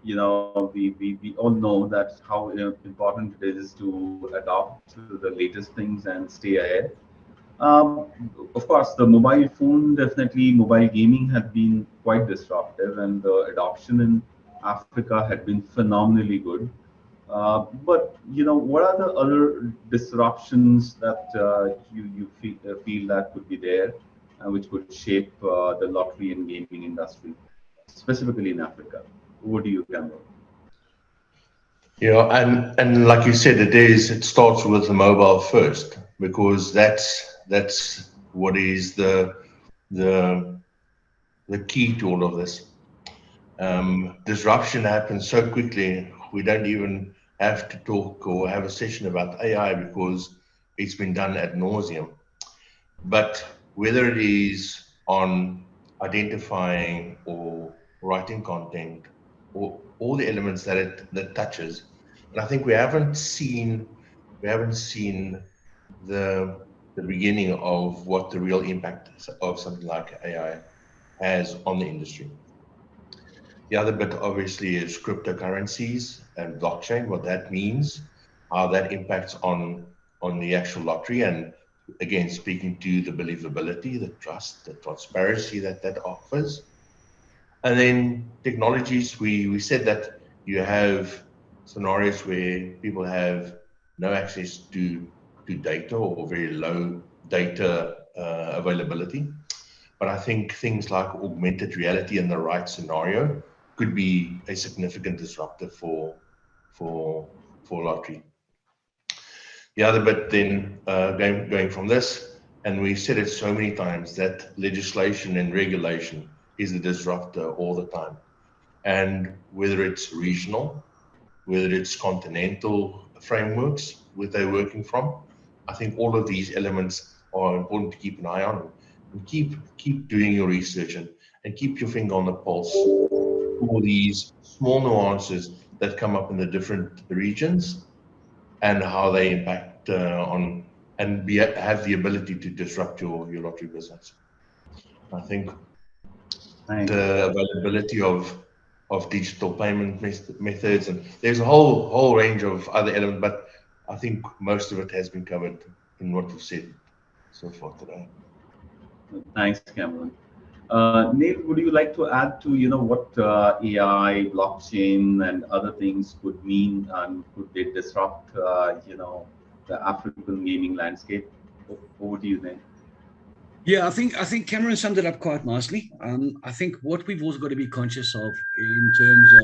you know, we all know that how important it is to adopt to the latest things and stay ahead. Of course, the mobile phone, definitely mobile gaming had been quite disruptive, and the adoption in Africa had been phenomenally good. But you know, what are the other disruptions that you feel that could be there, which could shape the lottery and gaming industry, specifically in Africa? Over to you, Cameron. Yeah, and like you said, it starts with the mobile first, because that's what is the key to all of this. Disruption happens so quickly, we don't even have to talk or have a session about AI because it's been done ad nauseum. But whether it is on identifying or writing content or all the elements that it touches, and I think we haven't seen the beginning of what the real impact of something like AI has on the industry. The other bit obviously is cryptocurrencies and blockchain, what that means, how that impacts on the actual lottery, and again, speaking to the believability, the trust, the transparency that offers. And then technologies, we said that you have scenarios where people have no access to data or very low data availability. But I think things like augmented reality in the right scenario could be a significant disruptor for lottery. The other bit then, going from this, and we've said it so many times, that legislation and regulation is a disruptor all the time. And whether it's regional, whether it's continental frameworks where they're working from, I think all of these elements are important to keep an eye on, and keep doing your research and keep your finger on the pulse for these small nuances that come up in the different regions and how they impact on and have the ability to disrupt your lottery business. I think the availability of digital payment methods, and there's a whole range of other elements, but I think most of it has been covered in what we've said so far today. Thanks, Cameron. Neil, would you like to add to what AI, blockchain, and other things could mean, and could they disrupt the African gaming landscape? Over to you, Neil. Yeah, I think Cameron summed it up quite nicely. I think what we've also got to be conscious of in terms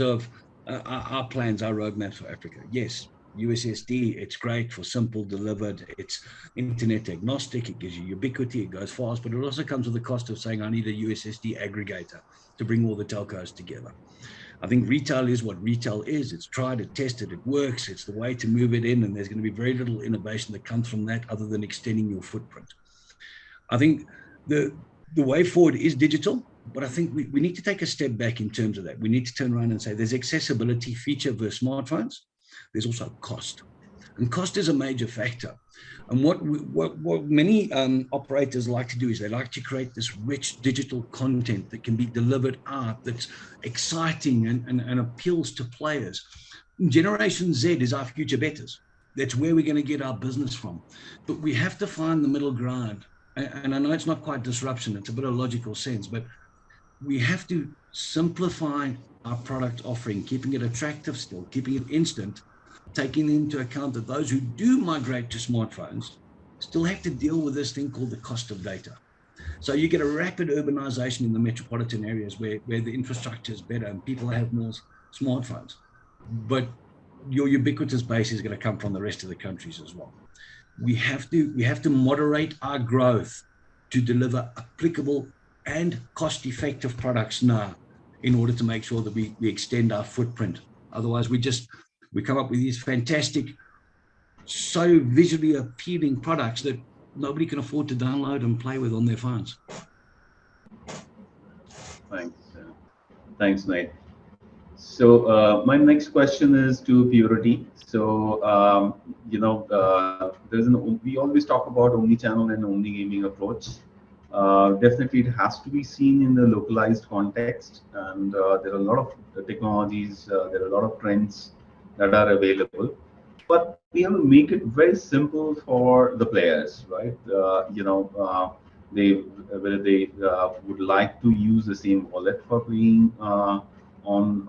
of our plans, our roadmaps for Africa. Yes, USSD, it's great for simple, delivered, it's internet agnostic, it gives you ubiquity, it goes fast, but it also comes with the cost of saying I need a USSD aggregator to bring all the telcos together. I think retail is what retail is. It's tried, it tested, it works. It's the way to move it in, and there's going to be very little innovation that comes from that other than extending your footprint. I think the way forward is digital, but I think we need to take a step back in terms of that. We need to turn around and say there's accessibility feature versus smartphones. There's also cost, and cost is a major factor. And what many operators like to do is they like to create this rich digital content that can be delivered out, that's exciting and appeals to players. Generation Z is our future bettors. That's where we're going to get our business from. But we have to find the middle ground. And I know it's not quite disruption, it's a bit of logical sense, but we have to simplify our product offering, keeping it attractive still, keeping it instant, taking into account that those who do migrate to smartphones still have to deal with this thing called the cost of data. So you get a rapid urbanization in the metropolitan areas where the infrastructure is better and people have more smartphones. But your ubiquitous base is going to come from the rest of the countries as well. We have to moderate our growth to deliver applicable and cost-effective products now in order to make sure that we extend our footprint. Otherwise, we come up with these fantastic, so visually appealing products that nobody can afford to download and play with on their phones. Thanks. Thanks, Nate. So my next question is to Purity. So, we always talk about omni-channel and omni-gaming approach. Definitely it has to be seen in the localized context, and there are a lot of technologies, there are a lot of trends that are available, but we have to make it very simple for the players, right? Whether they would like to use the same wallet for playing on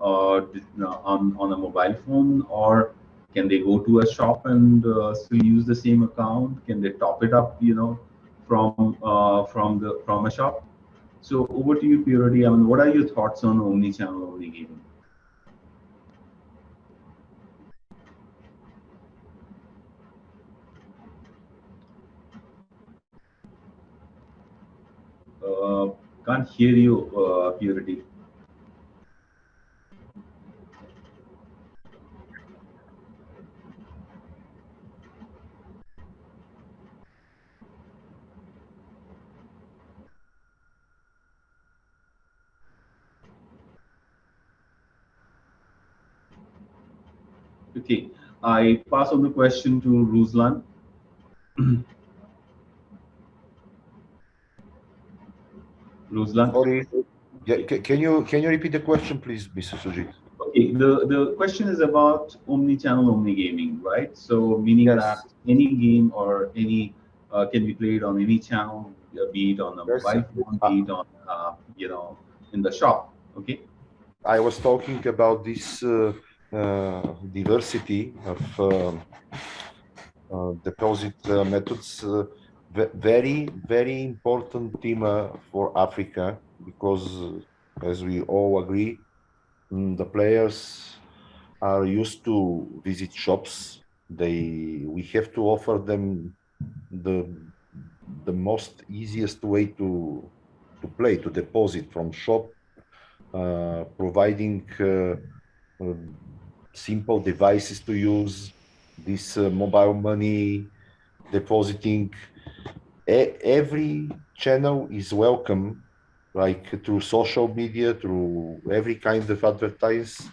a mobile phone, or can they go to a shop and still use the same account? Can they top it up, from a shop? So over to you, Purity. I mean, what are your thoughts on omni-channel, omni-gaming? Can't hear you, Purity. Okay, I pass on the question to Ruslan. Ruslan. Sorry. Yeah, can you repeat the question, please, Mr. Sujit? Okay, the question is about omni-channel, omni-gaming, right? So meaning that any game or any can be played on any channel, be it on a mobile phone, be it on in the shop. Okay. I was talking about this diversity of deposit methods. Very, very important theme for Africa, because as we all agree, the players are used to visit shops. We have to offer them the most easiest way to play, to deposit from shop, providing simple devices to use, this mobile money depositing. Every channel is welcome, like through social media, through every kind of advertise,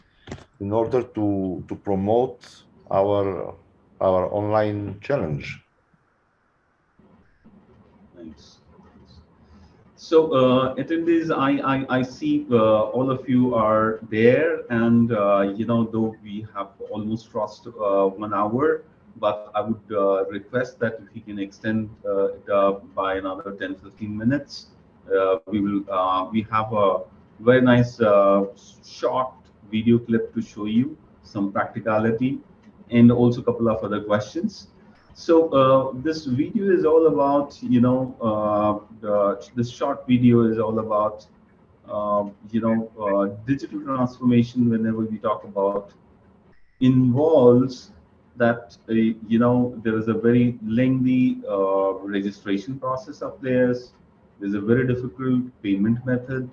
in order to promote our online challenge. Thanks. So attendees, I see all of you are there, and though we have almost crossed 1 hour, but I would request that if you can extend it by another 10-15 minutes. We have a very nice short video clip to show you some practicality and also a couple of other questions. So this video is all about, this short video is all about, digital transformation. Whenever we talk about, involves that, there is a very lengthy registration process of theirs. There's a very difficult payment method.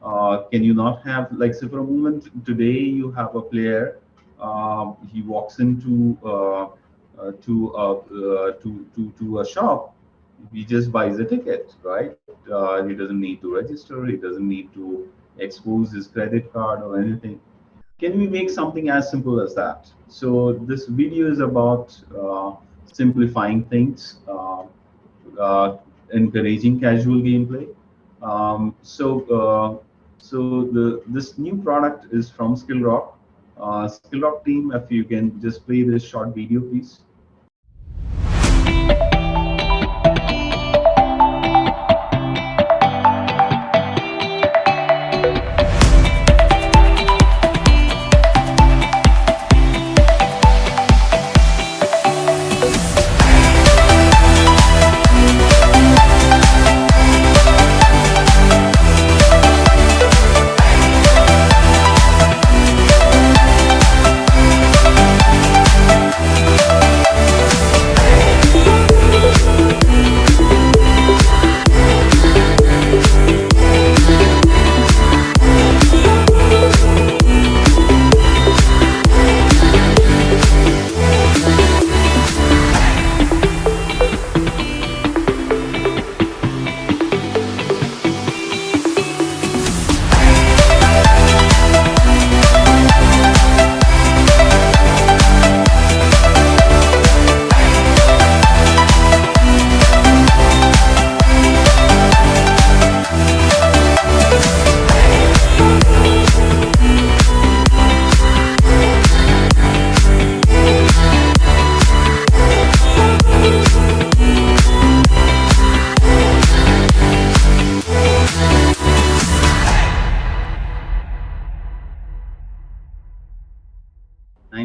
Can you not have, like, say for a moment, today you have a player, he walks into to a shop, he just buys a ticket, right? He doesn't need to register, he doesn't need to expose his credit card or anything. Can we make something as simple as that? So this video is about simplifying things, encouraging casual gameplay. This new product is from Skill Rock. Skill Rock team, if you can just play this short video, please.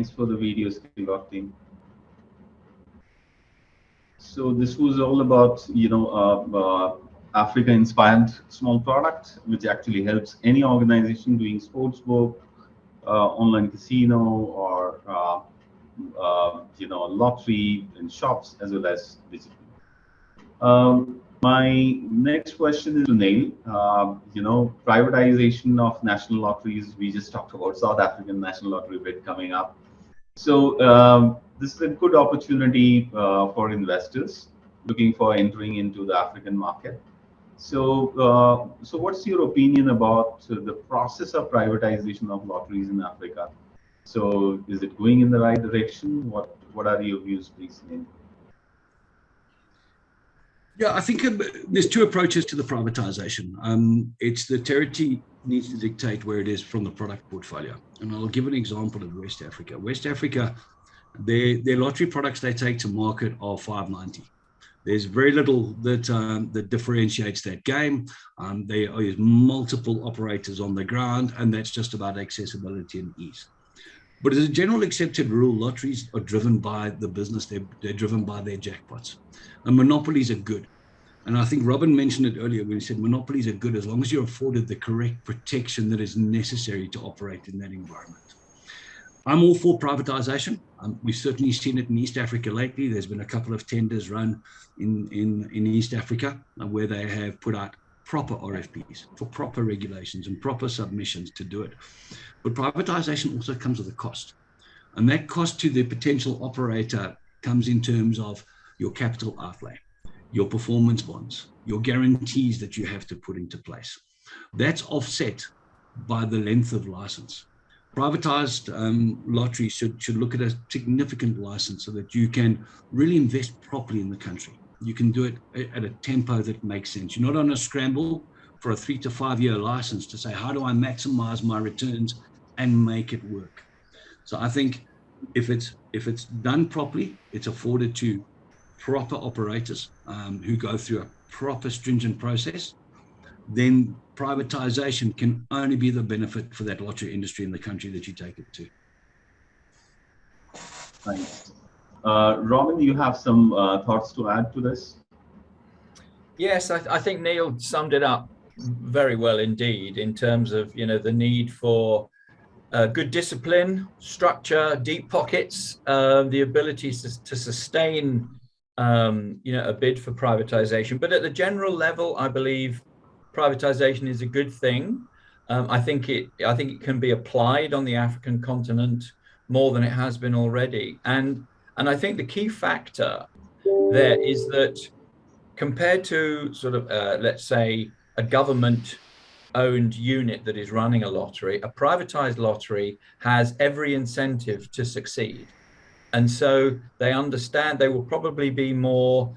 Thanks for the video, Screenlock team. So this was all about, Africa-inspired small product, which actually helps any organization doing sportsbook, online casino, or lottery in shops as well as digital. My next question is to Neil. Privatization of national lotteries. We just talked about South African National Lottery bid coming up. So this is a good opportunity for investors looking for entering into the African market. So, what's your opinion about the process of privatization of lotteries in Africa? So, is it going in the right direction? What are your views, please, Neil? Yeah, I think there's two approaches to the privatization. It's the territory needs to dictate where it is from the product portfolio. And I'll give an example of West Africa. West Africa, their lottery products they take to market are 590. There's very little that differentiates that game. There are multiple operators on the ground, and that's just about accessibility and ease. But as a general accepted rule, lotteries are driven by the business. They're driven by their jackpots. And monopolies are good. And I think Robin mentioned it earlier when he said monopolies are good as long as you're afforded the correct protection that is necessary to operate in that environment. I'm all for privatization. We've certainly seen it in East Africa lately. There's been a couple of tenders run in East Africa where they have put out proper RFPs for proper regulations and proper submissions to do it. But privatization also comes with a cost. And that cost to the potential operator comes in terms of your capital outlay, your performance bonds, your guarantees that you have to put into place. That's offset by the length of license. Privatized lotteries should look at a significant license so that you can really invest properly in the country. You can do it at a tempo that makes sense. You're not on a scramble for a 3 to 5 year license to say, how do I maximize my returns and make it work? So I think if it's done properly, it's afforded to proper operators who go through a proper stringent process, then privatization can only be the benefit for that lottery industry in the country that you take it to. Thanks. Robin, you have some thoughts to add to this? Yes, I think Neil summed it up very well indeed in terms of the need for good discipline, structure, deep pockets, the ability to sustain a bid for privatization. But at the general level, I believe privatization is a good thing. I think it can be applied on the African continent more than it has been already. And I think the key factor there is that compared to sort of, let's say, a government-owned unit that is running a lottery, a privatized lottery has every incentive to succeed. And so they will probably be more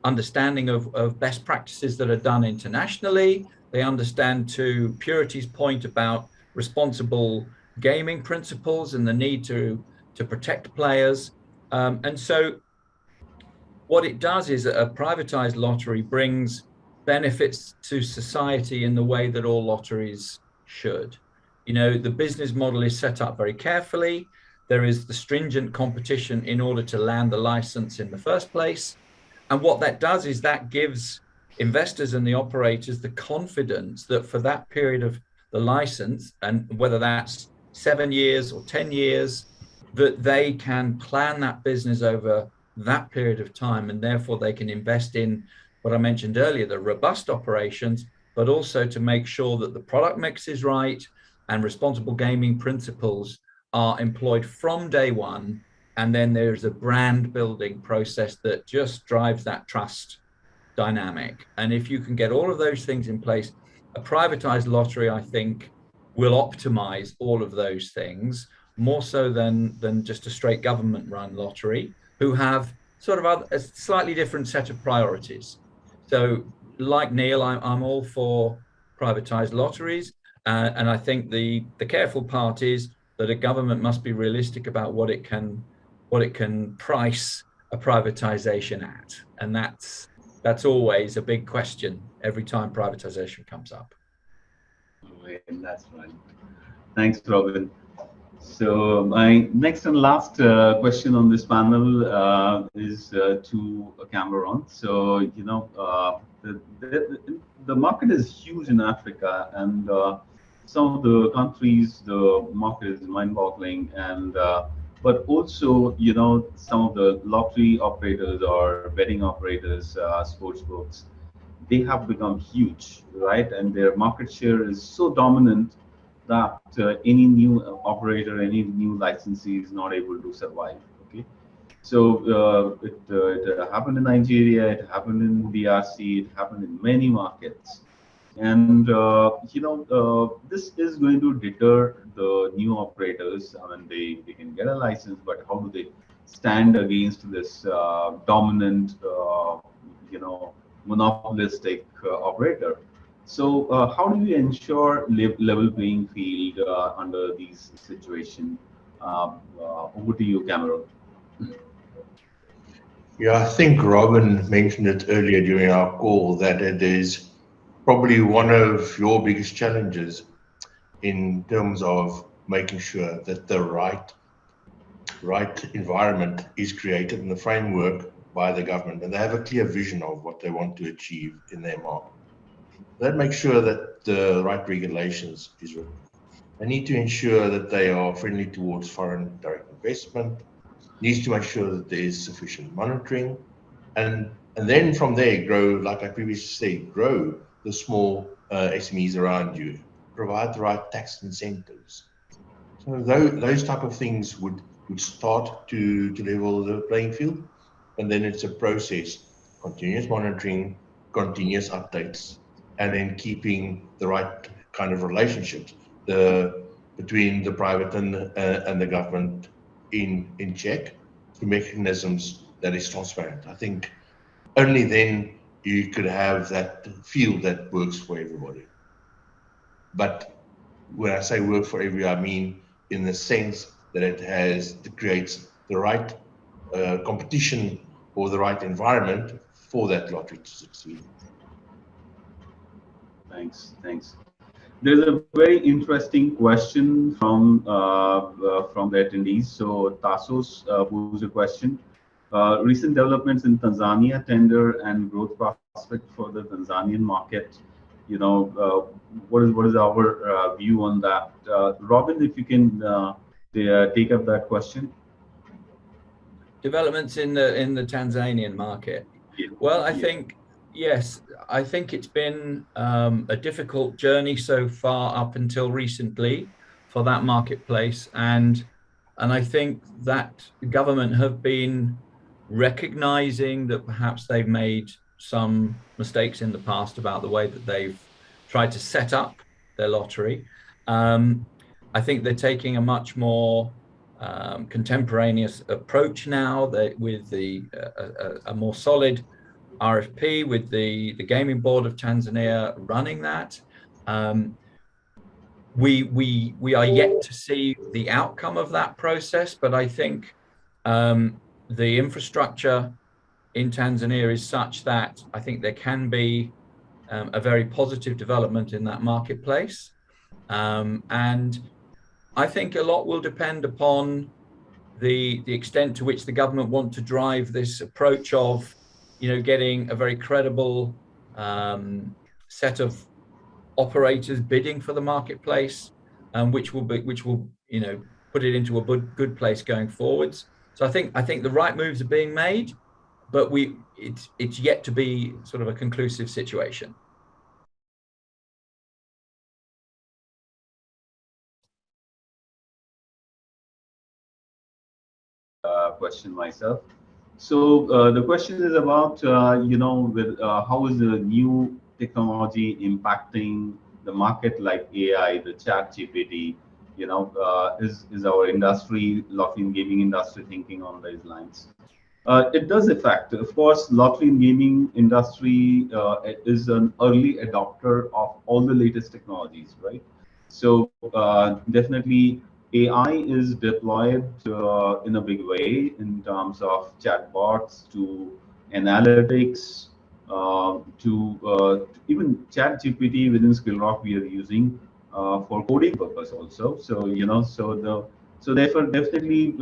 understanding of best practices that are done internationally. They understand, to Purity's point about responsible gaming principles and the need to protect players. And so what it does is a privatized lottery brings benefits to society in the way that all lotteries should. The business model is set up very carefully. There is the stringent competition in order to land the license in the first place. And what that does is that gives investors and the operators the confidence that for that period of the license, and whether that's 7 years or 10 years, that they can plan that business over that period of time, and therefore they can invest in what I mentioned earlier, the robust operations, but also to make sure that the product mix is right and responsible gaming principles are employed from day one. And then there's a brand building process that just drives that trust dynamic. And if you can get all of those things in place, a privatized lottery, I think, will optimize all of those things more so than just a straight government run lottery, who have sort of a slightly different set of priorities. So like Neil, I'm all for privatized lotteries. And I think the careful part is that a government must be realistic about what it can price a privatization at. And that's always a big question every time privatization comes up. And that's right. Thanks, Robin. So my next and last question on this panel is to Cameron. So the market is huge in Africa, and some of the countries the market is mind-boggling, and but also some of the lottery operators or betting operators, sports books, they have become huge, right? And their market share is so dominant that any new operator, any new licensee is not able to survive. Okay, so it happened in Nigeria, it happened in DRC, it happened in many markets, and this is going to deter the new operators. I mean, they can get a license, but how do they stand against this dominant, monopolistic operator? So, how do you ensure level playing field under these situations? Over to you, Cameron. Yeah, I think Robin mentioned it earlier during our call that it is probably one of your biggest challenges in terms of making sure that the right environment is created in the framework by the government, and they have a clear vision of what they want to achieve in their market. That makes sure that the right regulations is written. They need to ensure that they are friendly towards foreign direct investment, needs to make sure that there is sufficient monitoring, and then from there grow, like I previously said, grow the small SMEs around you, provide the right tax incentives. So those type of things would start to level the playing field, and then it's a process, continuous monitoring, continuous updates, and then keeping the right kind of relationships between the private and the government in check through mechanisms that is transparent. I think only then you could have that field that works for everybody. But when I say work for everybody, I mean in the sense that it creates the right competition or the right environment for that lottery to succeed. Thanks. There's a very interesting question from the attendees. So Tassos posed a question. Recent developments in Tanzania tender and growth prospect for the Tanzanian market. What is our view on that? Robin, if you can take up that question. Developments in the Tanzanian market. Well, I think yes. I think it's been a difficult journey so far up until recently for that marketplace, and I think that the government have been recognizing that perhaps they've made some mistakes in the past about the way that they've tried to set up their lottery. I think they're taking a much more contemporaneous approach now with a more solid RFP, with the Gaming Board of Tanzania running that. We are yet to see the outcome of that process, but I think the infrastructure in Tanzania is such that I think there can be a very positive development in that marketplace. And I think a lot will depend upon the extent to which the government want to drive this approach of, getting a very credible set of operators bidding for the marketplace, which will put it into a good place going forwards. So I think the right moves are being made, but it's yet to be sort of a conclusive situation. Question myself. So the question is about how is the new technology impacting the market, like AI, the ChatGPT. Is our industry, lottery and gaming industry, thinking on these lines? It does affect, of course. Lottery and gaming industry is an early adopter of all the latest technologies, right? So definitely AI is deployed in a big way in terms of chatbots to analytics to even ChatGPT within Skillrock we are using for coding purpose also. So so So therefore, definitely,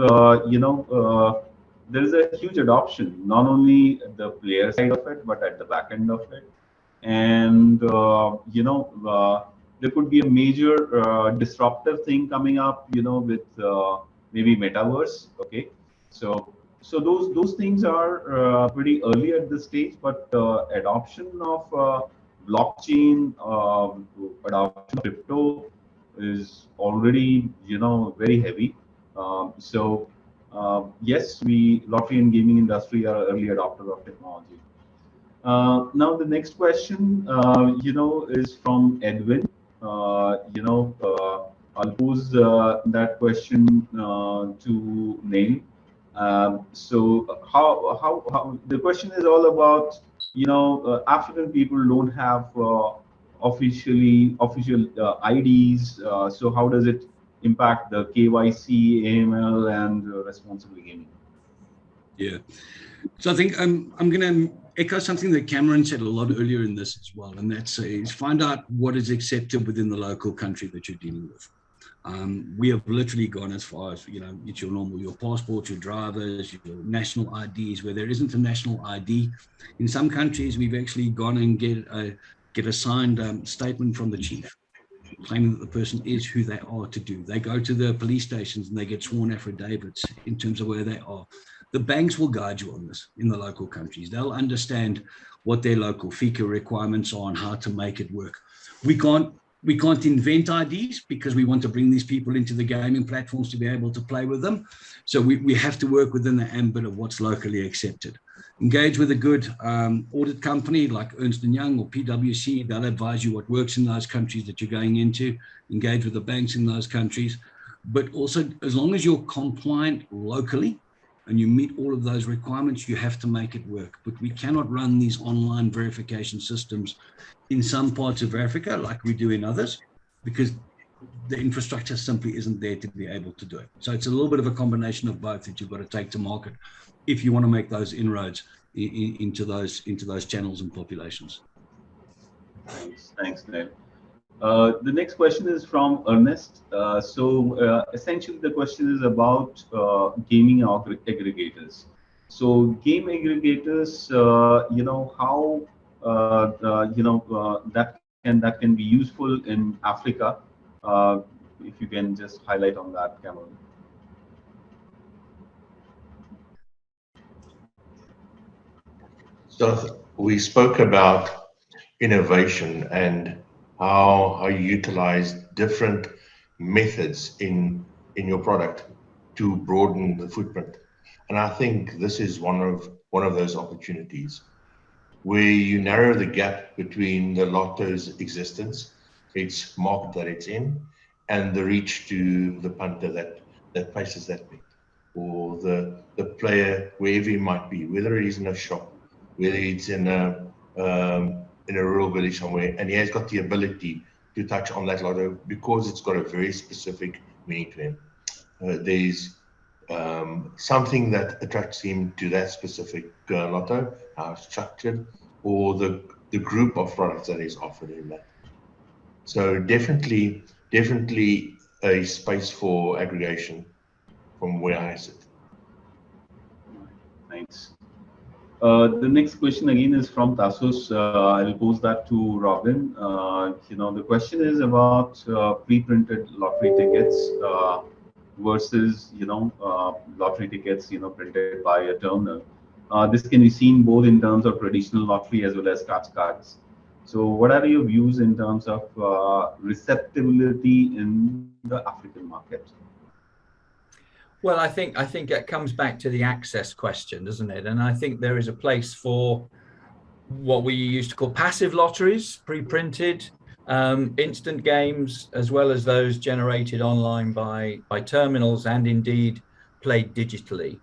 there is a huge adoption, not only at the player side of it, but at the back end of it. And there could be a major disruptive thing coming up, with maybe metaverse. Okay, so those things are pretty early at this stage, but adoption of blockchain, adoption of crypto is already very heavy. Yes, we lottery and gaming industry are early adopter of technology. Now the next question, is from Edwin. I'll pose that question to Neil. So how the question is all about, African people don't have official IDs. So how does it impact the KYC, AML, and responsible gaming? Yeah. So I think I'm going to echo something that Cameron said a lot earlier in this as well, and that's is find out what is accepted within the local country that you're dealing with. We have literally gone as far as, it's your passport, your drivers, your national IDs, where there isn't a national ID. In some countries, we've actually gone and get a signed statement from the chief, claiming that the person is who they are to do. They go to the police stations and they get sworn affidavits in terms of where they are. The banks will guide you on this in the local countries. They'll understand what their local FICA requirements are and how to make it work. We can't invent IDs because we want to bring these people into the gaming platforms to be able to play with them. So we have to work within the ambit of what's locally accepted. Engage with a good audit company like Ernst & Young or PwC. They'll advise you what works in those countries that you're going into. Engage with the banks in those countries. But also, as long as you're compliant locally and you meet all of those requirements, you have to make it work. But we cannot run these online verification systems in some parts of Africa like we do in others, because the infrastructure simply isn't there to be able to do it. So it's a little bit of a combination of both that you've got to take to market if you want to make those inroads into those channels and populations. Thanks, Neil. The next question is from Ernest. Essentially, the question is about gaming aggregators. So game aggregators, how that can be useful in Africa. If you can just highlight on that, Cameron. So we spoke about innovation and how you utilize different methods in your product to broaden the footprint. And I think this is one of those opportunities where you narrow the gap between the lotto's existence, its market that it's in, and the reach to the punter that places that bet, or the player wherever he might be, whether he's in a shop, whether it's in a rural village somewhere, and he has got the ability to touch on that lotto because it's got a very specific meaning to him. There's something that attracts him to that specific lotto, how it's structured, or the group of products that is offered in that. So definitely a space for aggregation from where I sit. Thanks. The next question again is from Tassos. I'll pose that to Robin. The question is about pre-printed lottery tickets versus lottery tickets printed by a terminal. This can be seen both in terms of traditional lottery as well as scratch cards. So what are your views in terms of receptibility in the African market? Well, I think it comes back to the access question, doesn't it? And I think there is a place for what we used to call passive lotteries, pre-printed, instant games, as well as those generated online by terminals and indeed played digitally.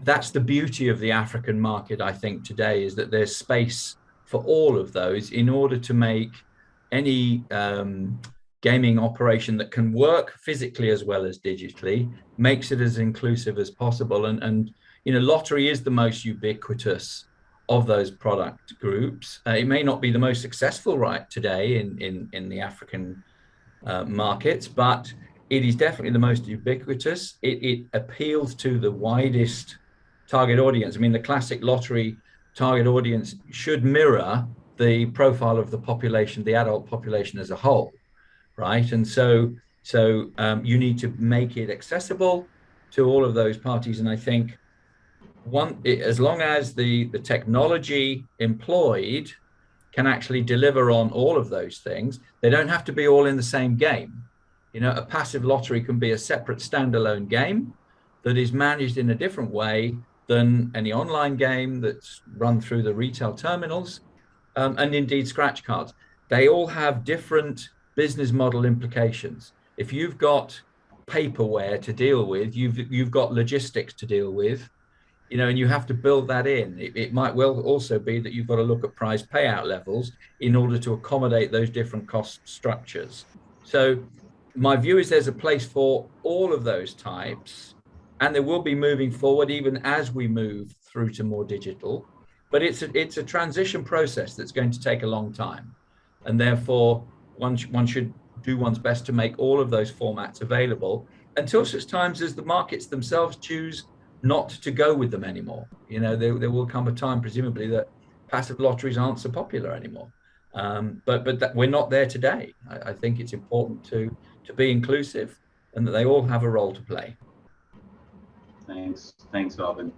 That's the beauty of the African market, I think, today, is that there's space for all of those in order to make any gaming operation that can work physically as well as digitally, makes it as inclusive as possible. And lottery is the most ubiquitous of those product groups. It may not be the most successful right today in the African markets, but it is definitely the most ubiquitous. It appeals to the widest target audience. I mean, the classic lottery target audience should mirror the profile of the population, the adult population as a whole, right? And so you need to make it accessible to all of those parties. And I think as long as the technology employed can actually deliver on all of those things, they don't have to be all in the same game. You know, a passive lottery can be a separate standalone game that is managed in a different way than any online game that's run through the retail terminals, and indeed scratch cards. They all have different business model implications. If you've got paperware to deal with, you've got logistics to deal with, you know, and you have to build that in. It might well also be that you've got to look at prize payout levels in order to accommodate those different cost structures. So my view is there's a place for all of those types, and there will be moving forward even as we move through to more digital. But it's a transition process that's going to take a long time, and therefore one should do one's best to make all of those formats available until such times as the markets themselves choose not to go with them anymore. You know, there will come a time, presumably, that passive lotteries aren't so popular anymore. But we're not there today. I think it's important to be inclusive and that they all have a role to play. Thanks, Robin.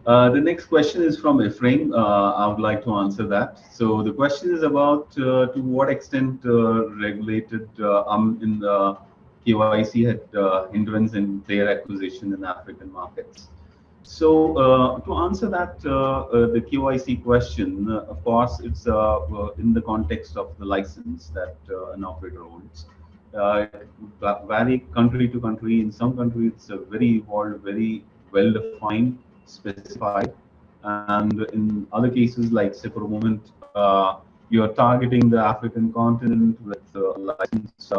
The next question is from Ephraim. I would like to answer that. So the question is about to what extent regulated in the KYC had hindrance in player acquisition in African markets. So to answer that, the KYC question, of course, it's in the context of the license that an operator holds. Vary country to country. In some countries, it's very evolved, very well-defined, specified, and in other cases, like say for a moment, you are targeting the African continent with a license,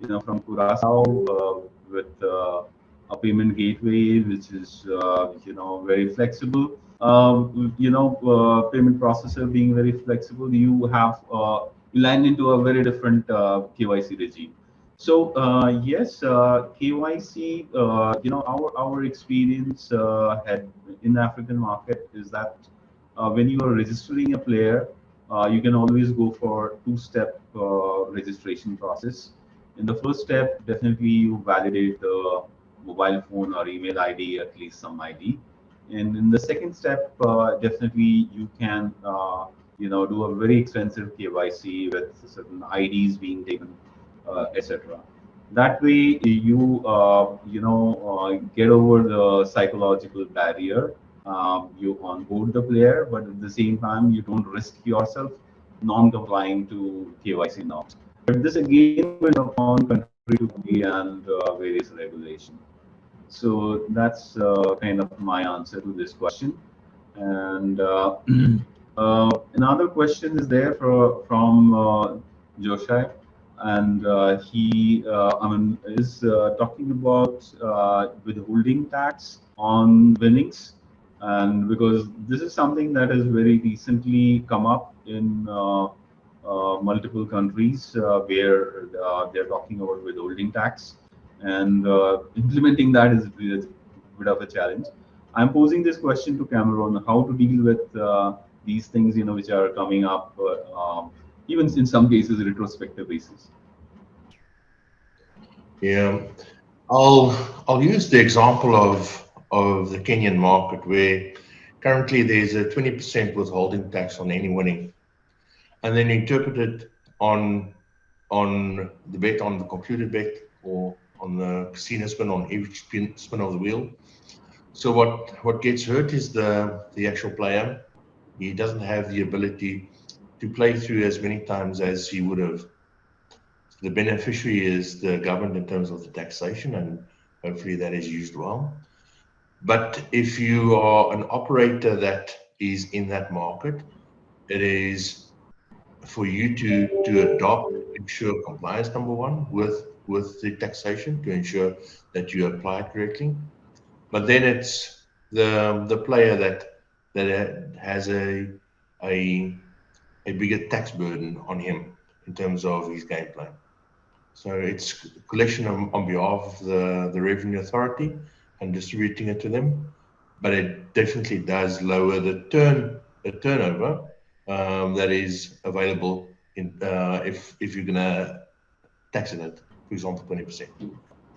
you know, from Curaçao with a payment gateway, which is you know, very flexible. You know, payment processor being very flexible, you have you land into a very different KYC regime. So yes, KYC, you know, our experience had in the African market is that when you are registering a player, you can always go for two-step registration process. In the first step, definitely you validate the mobile phone or email ID, at least some ID. And in the second step, definitely you can you know, do a very extensive KYC with certain IDs being taken, etc. That way, you you know, get over the psychological barrier. You onboard the player, but at the same time, you don't risk yourself non-complying to KYC norms. But this again will depend upon country to country and various regulations. So that's kind of my answer to this question. And another question is there from Joshai, and he I mean, is talking about withholding tax on winnings, and because this is something that has very recently come up in multiple countries where they're talking about withholding tax, and implementing that is a bit of a challenge. I'm posing this question to Cameron: how to deal with these things, you know, which are coming up, even in some cases retrospective basis. Yeah, I'll use the example of the Kenyan market, where currently there's a 20% withholding tax on any winning, and then interpreted on the bet, on the computer bet, or on the casino spin, on every spin of the wheel. So what gets hurt is the actual player. He doesn't have the ability to play through as many times as he would have. The beneficiary is the government in terms of the taxation, and hopefully that is used well. But if you are an operator that is in that market, it is for you to adopt, ensure compliance, number one, with the taxation, to ensure that you apply it correctly. But then it's the player that has a bigger tax burden on him in terms of his gameplay. So it's collection on behalf of the Revenue Authority and distributing it to them. But it definitely does lower the turnover that is available if you're gonna tax it at, for example, 20%.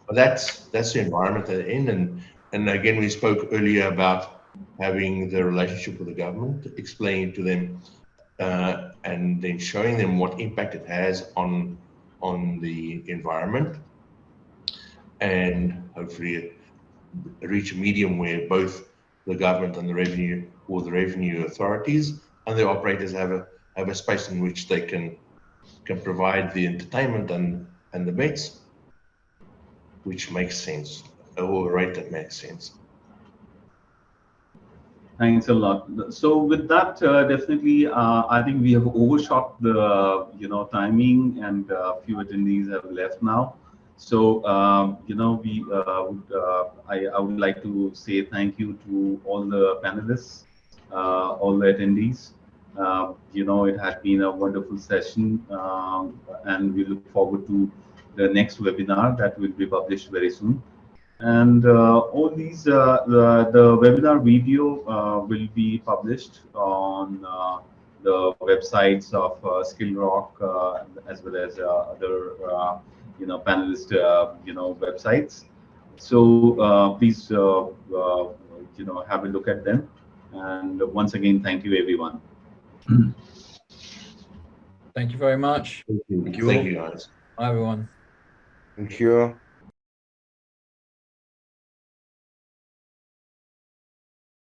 But that's the environment they're in, and again we spoke earlier about having the relationship with the government, explaining to them and then showing them what impact it has on the environment, and hopefully reach a medium where both the government and the revenue authorities and the operators have a space in which they can provide the entertainment and the bets, which makes sense, or a rate that makes sense. Thanks a lot. So with that, definitely, I think we have overshot the timing, and a few attendees have left now. So I would like to say thank you to all the panelists, all the attendees. It has been a wonderful session, and we look forward to the next webinar that will be published very soon. And all these, the webinar video will be published on the websites of SkillRock as well as other panelist websites. So please have a look at them. And once again, thank you, everyone. Thank you very much. Thank you guys. Bye, everyone. Thank you.